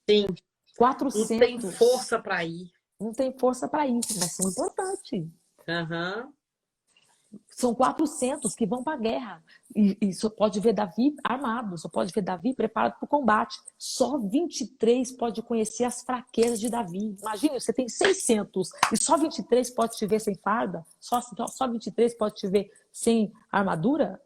Sim. 400. Não tem força para ir. Não tem força para ir, mas são importantes. Uhum. São 400 que vão para a guerra. E só pode ver Davi armado, só pode ver Davi preparado para o combate. Só 23 pode conhecer as fraquezas de Davi. Imagina, você tem 600 e só 23 pode te ver sem farda? Só 23 pode te ver sem armadura?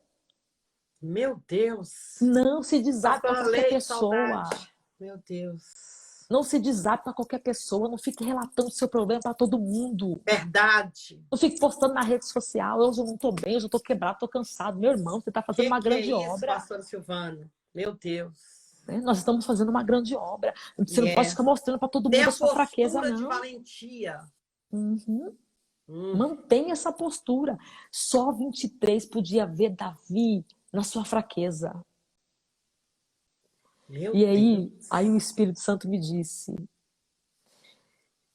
Meu Deus! Não se desabe para qualquer pessoa. Saudade. Meu Deus! Não se desabe para qualquer pessoa. Não fique relatando o seu problema para todo mundo. Verdade. Não fique postando na rede social. Hoje eu não estou bem, hoje eu estou quebrado, estou cansado. Meu irmão, você está fazendo uma grande obra. Pastora Silvana? Meu Deus. Nós estamos fazendo uma grande obra. Você não pode ficar mostrando para todo mundo a sua fraqueza, não. De valentia. Mantenha essa postura. Só 23 podia ver Davi na sua fraqueza. E aí o Espírito Santo me disse: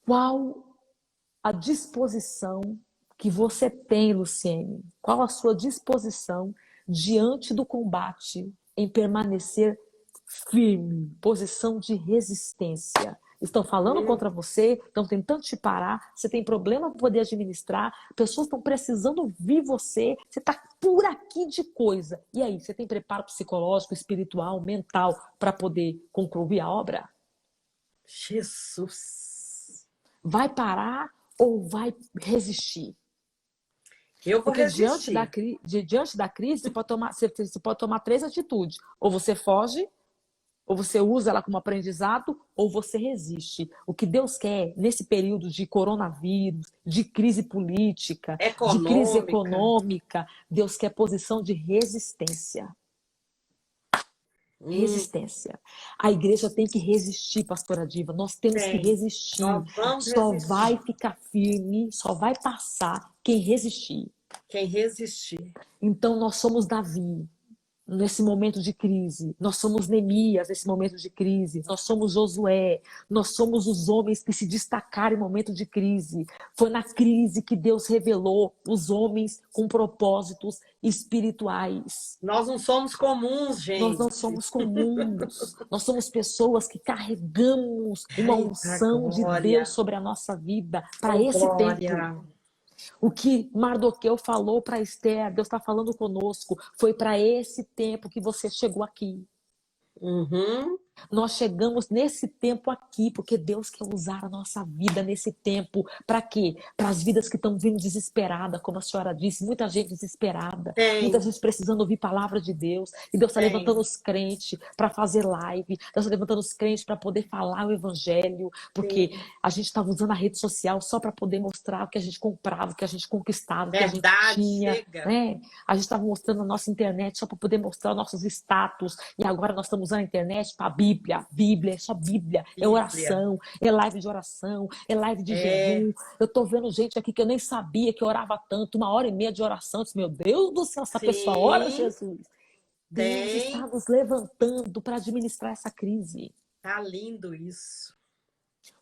qual a disposição que você tem, Luciene? Qual a sua disposição diante do combate em permanecer firme, posição de resistência? estão falando contra você, estão tentando te parar, você tem problema para poder administrar, pessoas estão precisando ouvir você, você está por aqui de coisa. E aí, você tem preparo psicológico, espiritual, mental para poder concluir a obra? Jesus. Vai parar ou vai resistir? Eu vou Porque resistir. diante da crise, você pode tomar 3 atitudes. Ou você foge, ou você usa ela como aprendizado, ou você resiste. O que Deus quer nesse período de coronavírus, de crise política, de crise Econômica. econômica, Deus quer posição de resistência. Resistência. A igreja tem que resistir, pastora Diva. Nós temos que Tem. resistir. Nós vamos Só resistir. vai ficar firme, só vai passar quem resistir. Quem resistir. Então, nós somos Davi nesse momento de crise. Nós somos Neemias nesse momento de crise. Nós somos Josué. Nós somos os homens que se destacaram em momento de crise. Foi na crise que Deus revelou os homens com propósitos espirituais. Nós não somos comuns, gente. Nós não somos comuns. Nós somos pessoas que carregamos uma Eita, unção de glória. Deus sobre a nossa vida para Oh, esse glória. tempo. O que Mardoqueu falou para Esther, Deus está falando conosco, foi para esse tempo que você chegou aqui. Uhum. Nós chegamos nesse tempo aqui, porque Deus quer usar a nossa vida nesse tempo. Para quê? Para as vidas que estão vindo desesperadas, como a senhora disse, muita gente desesperada, Tem. muitas vezes precisando ouvir palavra de Deus. E Deus está Tem. levantando os crentes para fazer live, Deus está levantando os crentes para poder falar o evangelho, porque Sim. a gente estava usando a rede social só para poder mostrar o que a gente comprava, o que a gente conquistava, o que a gente Verdade, tinha. chega. Né? A gente estava mostrando a nossa internet só para poder mostrar nossos status. E agora nós estamos usando a internet para Bíblia, é só Bíblia, é oração, é live de oração, é live de jejum. Eu tô vendo gente aqui que eu nem sabia que orava tanto, 1h30 de oração. Eu disse, meu Deus do céu, essa Sim. pessoa ora, Jesus. Deus Tem. está nos levantando para administrar essa crise. Tá lindo isso.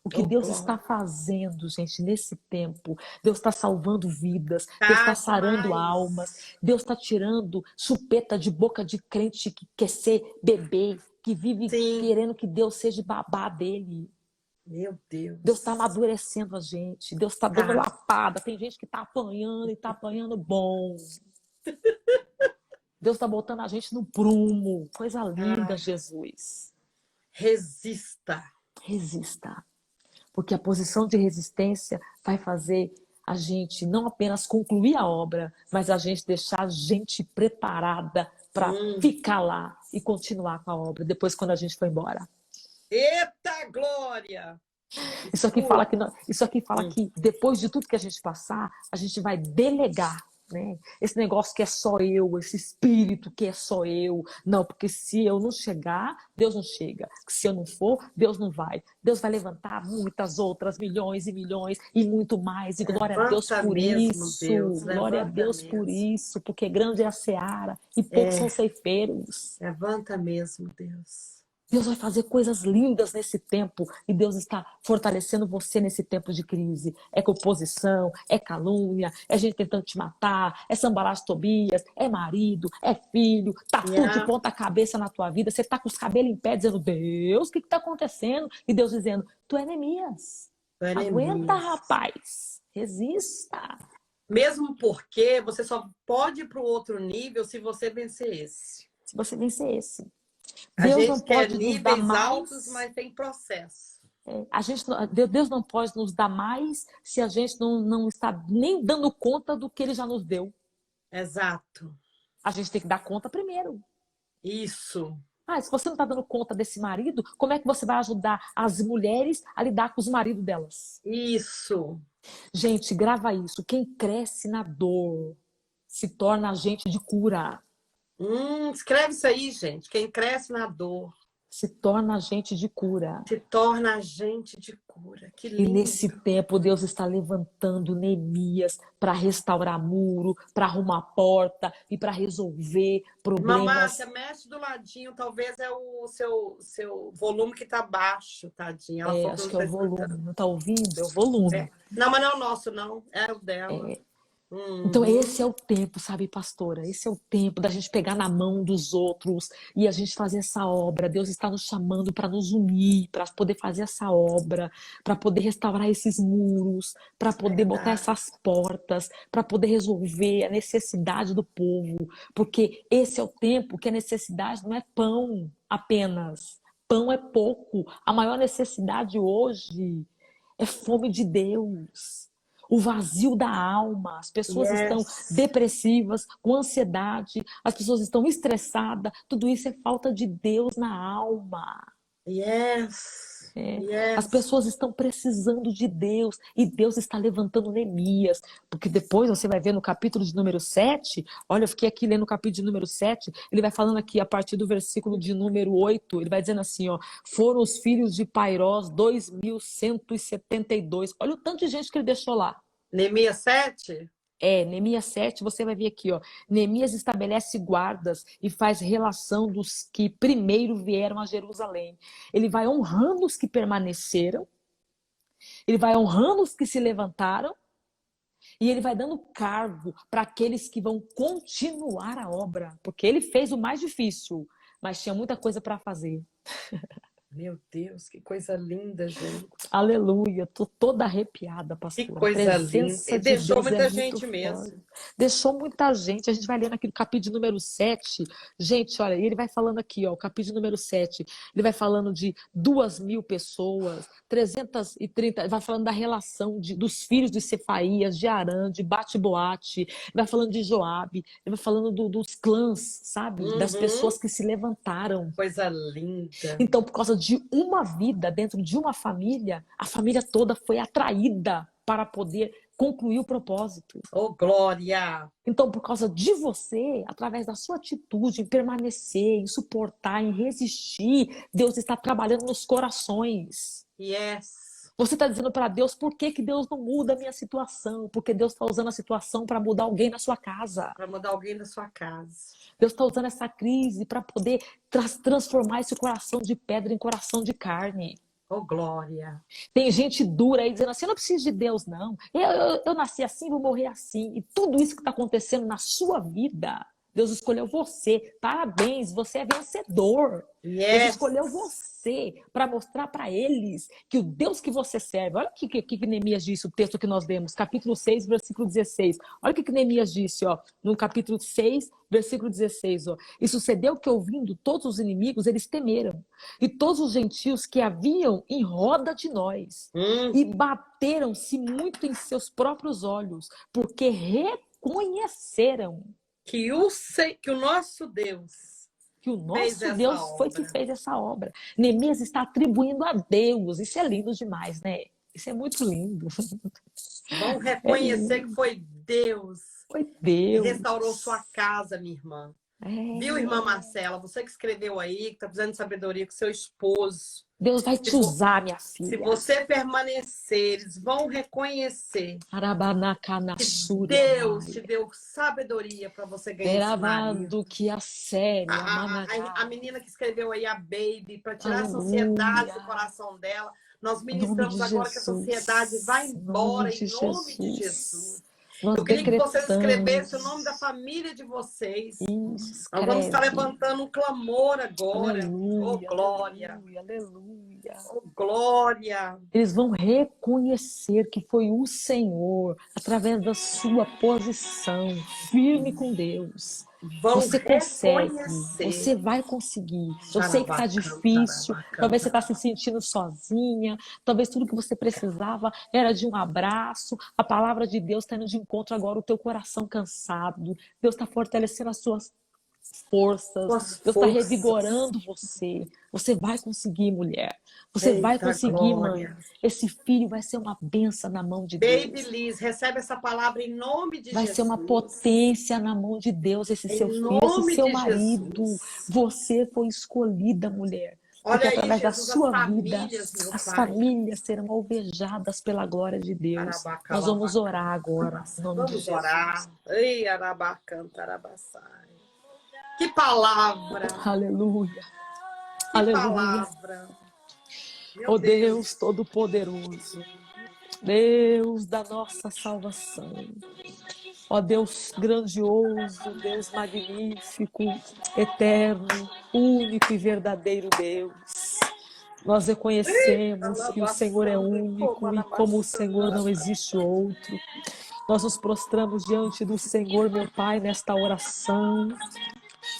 O que Oh, Deus glória. está fazendo, gente, nesse tempo. Deus está salvando vidas, Deus está sarando demais. almas, Deus está tirando chupeta de boca de crente que quer ser bebê, que vive Sim. querendo que Deus seja babá dele. Meu Deus. Deus está amadurecendo a gente, Deus está dando lapada. Tem gente que está apanhando e está apanhando bom. Deus está botando a gente no prumo. Coisa linda, Jesus. Resista. Resista. Porque a posição de resistência vai fazer a gente não apenas concluir a obra, mas a gente deixar a gente preparada para ficar lá e continuar com a obra depois quando a gente for embora. Eita, glória! Isso aqui fala que depois de tudo que a gente passar, a gente vai delegar, né? Esse negócio que é só eu, esse espírito que é só eu. Não, porque se eu não chegar, Deus não chega. Se eu não for, Deus não vai. Deus vai levantar muitas outras, milhões e milhões e muito mais. E glória a Deus por isso. Glória a Deus por isso, porque grande é a seara e poucos são ceifeiros. Levanta mesmo, Deus. Deus vai fazer coisas lindas nesse tempo e Deus está fortalecendo você nesse tempo de crise. É composição, é calúnia, é gente tentando te matar, é Sambalate Tobias, é marido, é filho, tá tudo de ponta cabeça na tua vida. Você tá com os cabelos em pé dizendo, Deus, o que tá acontecendo? E Deus dizendo, tu é Neemias. Aguenta, rapaz. Resista. Mesmo porque você só pode ir para o outro nível se você vencer esse. Se você vencer esse. Deus não pode nos dar mais, altos, mas tem processo. Deus não pode nos dar mais se a gente não está nem dando conta do que Ele já nos deu. Exato. A gente tem que dar conta primeiro. Isso. Se você não está dando conta desse marido, como é que você vai ajudar as mulheres a lidar com os maridos delas? Isso. Gente, grava isso. Quem cresce na dor se torna agente de cura. Escreve isso aí, gente. Quem cresce na dor se torna agente de cura. Se torna agente de cura. Que lindo. E nesse tempo Deus está levantando Neemias para restaurar muro, para arrumar porta e para resolver problemas. Márcia, mexe do ladinho. Talvez é o seu volume que está baixo, tadinha. Acho que é o volume. Não está ouvindo? É o volume. Não, mas não é o nosso, não. É o dela. Então, Uhum. esse é o tempo, sabe, pastora? Esse é o tempo da gente pegar na mão dos outros e a gente fazer essa obra. Deus está nos chamando para nos unir, para poder fazer essa obra, para poder restaurar esses muros, para poder botar Verdade. essas portas, para poder resolver a necessidade do povo. Porque esse é o tempo que a necessidade não é pão apenas. Pão é pouco. A maior necessidade hoje é fome de Deus. O vazio da alma, as pessoas estão Yes. depressivas, com ansiedade, as pessoas estão estressadas, tudo isso é falta de Deus na alma. Yes. As Yes. pessoas estão precisando de Deus e Deus está levantando Neemias, porque depois você vai ver no capítulo de número 7. Olha, eu fiquei aqui lendo o capítulo de número 7. Ele vai falando aqui a partir do versículo de número 8. Ele vai dizendo assim, ó: foram os filhos de Pairós 2.172. Olha o tanto de gente que ele deixou lá. Neemias 7? Neemias 7, você vai ver aqui, ó. Neemias estabelece guardas e faz relação dos que primeiro vieram a Jerusalém. Ele vai honrando os que permaneceram, ele vai honrando os que se levantaram, e ele vai dando cargo para aqueles que vão continuar a obra, porque ele fez o mais difícil, mas tinha muita coisa para fazer. Meu Deus, que coisa linda, gente. Aleluia, tô toda arrepiada, Que pastora. A coisa linda. E presença de deixou Deus é muita muito gente forte. mesmo. Deixou muita gente. A gente vai ler naquele capítulo número 7. Gente, olha, ele vai falando aqui, ó, o capítulo número 7. Ele vai falando de 2.000 pessoas, 330. Vai falando da relação dos filhos de Cefaías, de Arã, de Bate-Boate. Ele vai falando de Joabe. Ele vai falando dos clãs, sabe? Das Uhum. pessoas que se levantaram. Coisa linda. Então, por causa de uma vida dentro de uma família, a família toda foi atraída para poder concluir o propósito. Oh, glória. Então, por causa de você, através da sua atitude em permanecer, em suportar, em resistir, Deus está trabalhando nos corações. Yes. Você está dizendo para Deus, por que que Deus não muda a minha situação? Porque Deus está usando a situação para mudar alguém na sua casa. Para mudar alguém da sua casa. Deus está usando essa crise para poder transformar esse coração de pedra em coração de carne. Oh, glória. Tem gente dura aí dizendo assim, eu não preciso de Deus, não. Eu nasci assim, vou morrer assim. E tudo isso que está acontecendo na sua vida, Deus escolheu você. Parabéns, você é vencedor. Deus Yes. escolheu você para mostrar para eles que o Deus que você serve... Olha o que Neemias disse, o texto que nós lemos, capítulo 6, versículo 16. Olha o que Neemias disse, ó, no capítulo 6, versículo 16. Ó. E sucedeu que, ouvindo todos os inimigos, eles temeram. E todos os gentios que haviam em roda de nós. E bateram-se muito em seus próprios olhos, porque reconheceram que o nosso Deus que o nosso Deus foi que fez essa obra. Neemias está atribuindo a Deus. Isso é lindo demais, né? Isso é muito lindo. Vamos reconhecer que foi Deus. Foi Deus. Que restaurou sua casa, minha irmã. Viu, irmã Marcela? Você que escreveu aí, que está precisando de sabedoria com seu esposo. Deus vai te usar, minha filha. Se você permanecer, eles vão reconhecer que Deus te deu sabedoria para você ganhar esse marido. Que a sério, a menina que escreveu aí, a Baby, para tirar a ansiedade do coração dela. Nós ministramos agora que a ansiedade vai embora em nome de Jesus. Eu queria que vocês escrevessem o nome da família de vocês. Isso, nós vamos estar levantando um clamor agora. Aleluia, oh, glória. Aleluia, aleluia. Oh, glória. Eles vão reconhecer que foi o Senhor, através da sua posição firme com Deus. Você consegue, você vai conseguir. Eu sei que está difícil, talvez você está se sentindo sozinha, talvez tudo que você precisava era de um abraço. A palavra de Deus está indo de encontro agora ao teu coração cansado. Deus está fortalecendo as suas forças. Deus está revigorando você. Você vai conseguir, mulher. Você vai conseguir, mãe. Esse filho vai ser uma bênção na mão de Deus. Baby Liz, recebe essa palavra em nome de Jesus. Vai ser uma potência na mão de Deus, esse seu filho, esse seu marido. Você foi escolhida, mulher. Porque através da sua vida, as famílias serão alvejadas pela glória de Deus. Nós vamos orar agora, em nome de Jesus. Vamos orar. Ei, arabacanta, arabaçai. Que palavra! Aleluia! Que aleluia! Palavra! Ó Deus Todo-Poderoso, Deus da nossa salvação, Ó Deus grandioso, Deus magnífico, eterno, único e verdadeiro Deus. Nós reconhecemos que o Senhor é único e como o Senhor não existe outro. Nós nos prostramos diante do Senhor, meu Pai, nesta oração.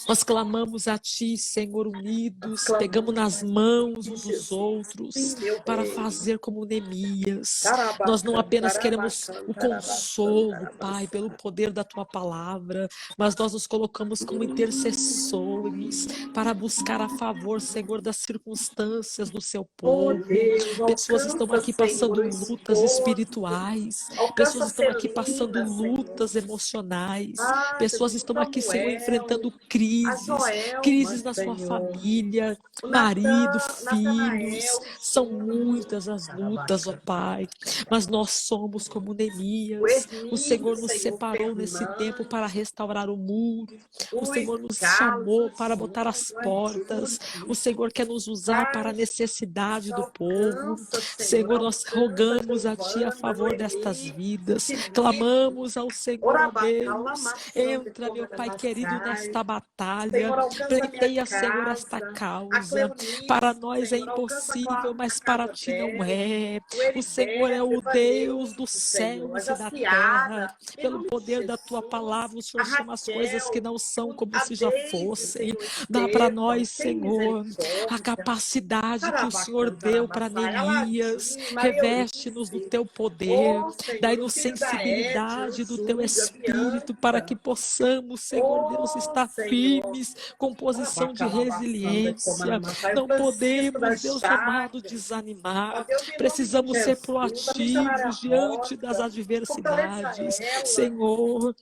Nós clamamos a Ti, Senhor, unidos, pegamos nas mãos uns dos outros para fazer como Neemias. Nós não apenas queremos o consolo, Pai, pelo poder da Tua palavra, mas nós nos colocamos como intercessores para buscar a favor, Senhor, das circunstâncias do Seu povo. Pessoas estão aqui passando lutas espirituais, pessoas estão aqui passando lutas emocionais, pessoas estão aqui, Senhor, enfrentando crises na sua família, marido, filhos. São muitas as lutas, ó Pai, mas nós somos como Neemias. O Senhor nos separou nesse tempo para restaurar o muro. O Senhor nos chamou para botar as portas. O Senhor quer nos usar para a necessidade do povo. Senhor, nós rogamos a Ti a favor destas vidas. Clamamos ao Senhor, ó Deus. Entra, meu Pai querido, nesta batalha. Pleiteia, Senhor, esta causa. Para nós é impossível, mas para Ti não é. O Senhor é o Deus dos céus e da terra. Pelo poder da Tua palavra, o Senhor chama as coisas que não são como se já fossem. Dá para nós, Senhor, a capacidade que o Senhor deu para Neemias. Reveste-nos do Teu poder. Dai-nos sensibilidade do Teu Espírito para que possamos, Senhor Deus, estar firmes, com posição de resiliência. Não podemos, Deus amado, desanimar. Precisamos ser proativos diante das adversidades. Senhor,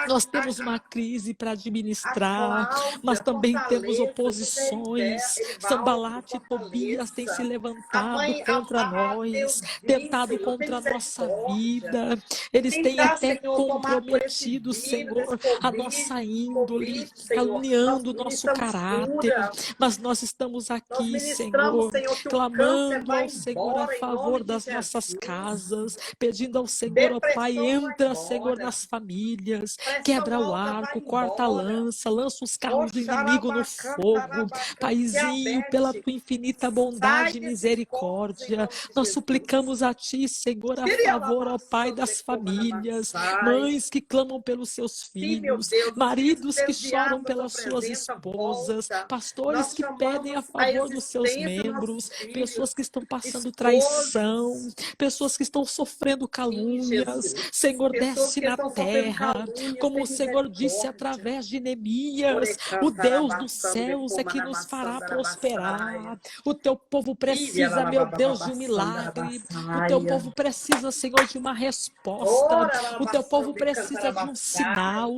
nós temos uma crise para administrar, mas também temos oposições. Sanbalate e Tobias têm se levantado contra nós, tentado contra a nossa vida. Eles têm até comprometido, Senhor, a nossa índole, caluniando o nosso caráter. Mas nós estamos aqui, Senhor, clamando ao Senhor a favor das nossas casas, pedindo ao Senhor, ó Pai, entra, Senhor, nas famílias, quebra o arco, corta a lança, lança os carros do inimigo no fogo. Paizinho, pela Tua infinita bondade e misericórdia, nós suplicamos a Ti, Senhor, a favor, ó Pai, das famílias, mães que clamam pelos seus filhos, maridos que choram pelas suas esposas, pastores que pedem a favor dos seus membros, pessoas que estão passando traição, pessoas que estão sofrendo calúnias. Senhor, desce na terra, como o Senhor disse através de Neemias, o Deus dos céus é que nos fará prosperar. O Teu povo precisa, meu Deus, de um milagre. O Teu povo precisa, Senhor, de uma resposta. O Teu povo precisa de um sinal.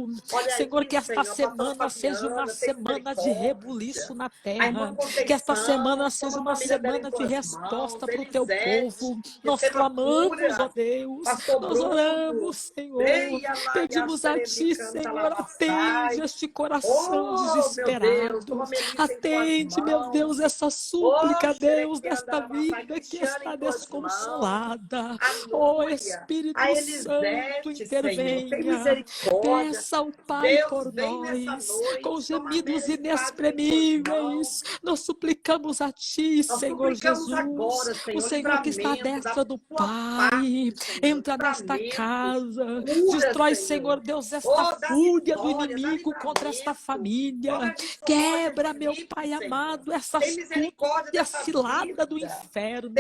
Senhor, que esta semana seja uma semana de rebuliço na terra. Que esta semana seja uma semana de resposta para o Teu povo. Nós clamamos, ó Deus. Nós oramos, Senhor. Pedimos a Ti, Senhor, atende este coração desesperado. Atende, meu Deus, essa súplica, Deus, desta vida que está desconsolada. Ó Espírito Santo, intervenha. Peça ao Pai por nós, com gemidos inexprimíveis. Nós suplicamos a Ti, Senhor Jesus, o Senhor que está à destra do Pai. Entra nesta casa, destrói, Senhor Deus, esta fúria do inimigo contra esta família. Quebra, meu Pai amado, essa astúcia cilada do inferno.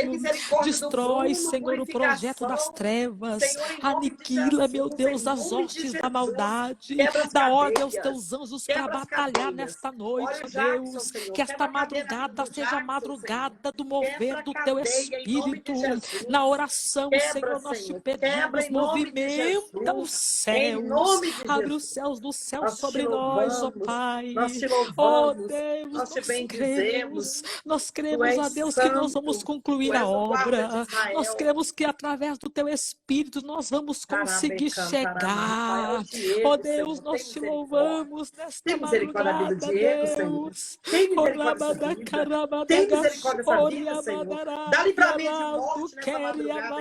Destrói, Senhor, o projeto das trevas. Aniquila, meu Deus, as hostes da maldade. Dá ordem aos Teus anjos para batalhar nesta noite, Deus. Que esta madrugada seja a madrugada do mover do Teu Espírito. Na oração, Senhor, nós Te pedimos, movimenta os céus. Abre os céus do céu sobre nós, ó Pai. Ó Deus, nós cremos, ó Deus, que nós vamos concluir a obra. Nós cremos que através do Teu Espírito nós vamos conseguir chegar. Ó Deus, nós Te louvamos nesta misericórdia da vida do madrugada, Diego, Senhor. Deus. Tem Oh, misericórdia dessa vida. rabada, Tem carabada, misericórdia dessa vida, Senhor. Dá livramento de morte nessa madrugada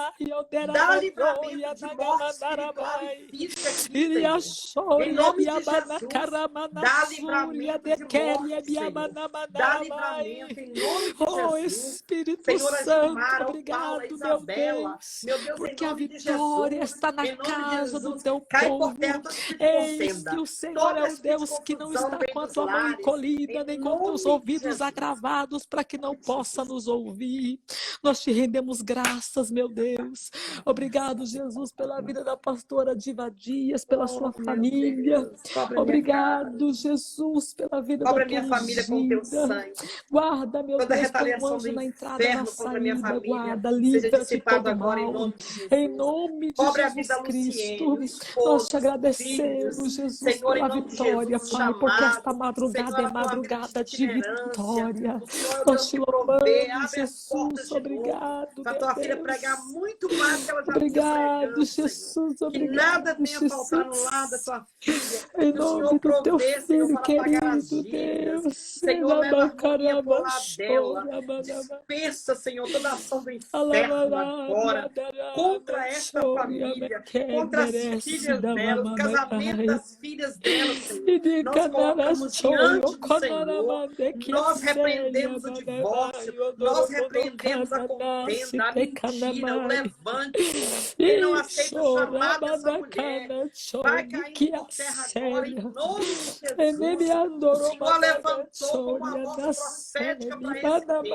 aqui, Jesus. Dá livramento de morte espiritual e física aqui, Senhor. Em nome de Jesus. Dá livramento de morte, Senhor. Dá livramento em nome de Oh, Jesus. Espírito Senhor, a Santo, Gilmara, o Paulo, a obrigado, meu Isabela. Deus, Meu Deus, em porque a nome de vitória Jesus. está na Em nome de casa do Jesus. teu Cai por povo. terra todo espírito de Eis contenda. que o Senhor Todo é o espírito de Deus que não confusão está vem com a dos tua mão lares. encolhida, nem Em com os nome de ouvidos Jesus. agravados, para que não possa nos ouvir. Nós te rendemos graças, meu Deus. Obrigado, Jesus, pela vida da pastora Diva Dias, pela sua Oh, meu família. Deus. Cobre a minha casa. Obrigado, Jesus, pela vida Cobre da a minha tua família com o teu ungida. sangue. Guarda, meu Toda Deus, põe um retaliação do anjo na entrada, na inferno contra a minha saída. família Guarda, seja livra de dissipado todo agora em mal. nome de Em Jesus. nome de Cobre a vida Jesus da Luciene, Cristo, o nós esposo, te os agradecemos, filhos. Jesus, Senhor, em pela nome de vitória, Jesus, o Pai, porque esta chamado. madrugada Senhor, é a tua vida de madrugada de itinerância. vitória. O Senhor é o Nós Deus te que provê. louvamos, Abre as portas Jesus. de novo. Obrigado, Para meu tua filha pregar Deus. muito mais do que ela já vinha Obrigado, pregando, Senhor. Jesus. Que nada Obrigado, tenha faltado no lar da Jesus. tua filha. Em Que o Senhor nome do teu provê, Senhor, filho para pagar as querido, dívidas. Deus. Senhor, leva harmonia por lá dela. Dispensa, Senhor, toda ação do inferno agora contra esta família, contra as filhas dela, os casamentos das filhas dela, Senhor. Nós colocamos diante do Senhor, nós repreendemos o divórcio, nós repreendemos a contenda, a mentira, o levante. Quem não aceita o chamado dessa mulher vai caindo por terra agora, em nome de Jesus. O Senhor levantou como uma voz profética para esse tempo.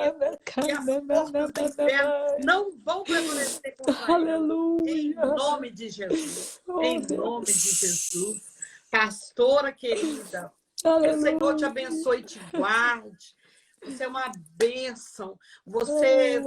E as portas do inferno não vão prevalecer contra ela. Em Aleluia. nome de Jesus. Oh, Em nome de Jesus. Pastora querida, que o Senhor te abençoe e te guarde. Você é uma bênção. Você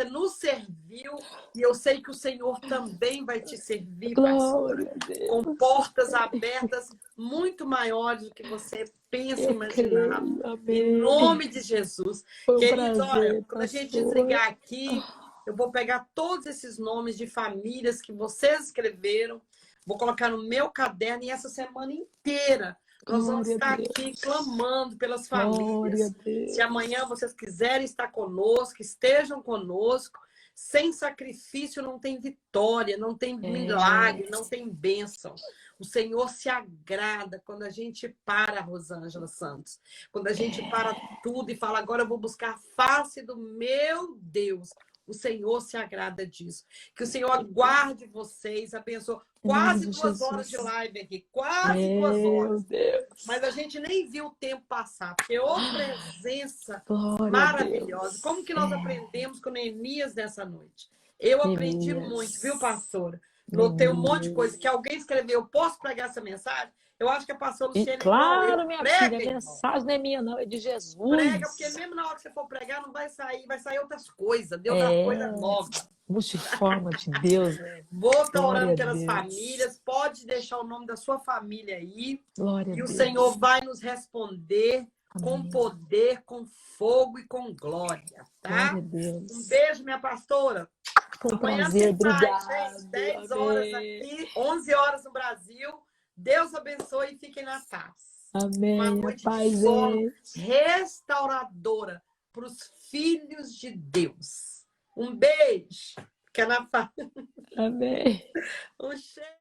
nos serviu e eu sei que o Senhor também vai te servir, pastora, com portas abertas muito maiores do que você pensa e imaginar. Em nome de Jesus. Queridos, olha, quando a gente desligar aqui, eu vou pegar todos esses nomes de famílias que vocês escreveram, vou colocar no meu caderno e essa semana inteira nós vamos estar aqui clamando pelas famílias. Se amanhã vocês quiserem estar conosco, estejam conosco. Sem sacrifício não tem vitória, não tem milagre, não tem bênção. O Senhor se agrada quando a gente para, Rosângela Santos. Quando a gente para tudo e fala, agora eu vou buscar a face do meu Deus. O Senhor se agrada disso. Que o Senhor aguarde vocês, abençoe. Quase 2 horas de live aqui, quase 2 horas. Mas a gente nem viu o tempo passar, porque presença maravilhosa. Como que nós aprendemos com Neemias nessa noite? Eu aprendi muito, viu, pastora? Notei um monte de coisa que alguém escreveu. Eu posso pregar essa mensagem? Eu acho que a pastora Luciene... Claro, minha filha, a mensagem não é minha, não, é de Jesus. Prega, porque mesmo na hora que você for pregar, não vai sair outras coisas. Deus dá coisa nova. Multiforma de Deus. Vou estar orando pelas famílias. Pode deixar o nome da sua família aí. Glória e o Deus. Senhor vai nos responder com poder, com fogo e com glória. Tá? Glória a Deus. Um beijo, minha pastora. Com Amanhã prazer, obrigada. 10 horas aqui, 11 horas no Brasil. Deus abençoe e fiquem na paz. Amém. Uma noite de sono restauradora para os filhos de Deus. Um beijo. Fica na paz. Amém. Um cheiro.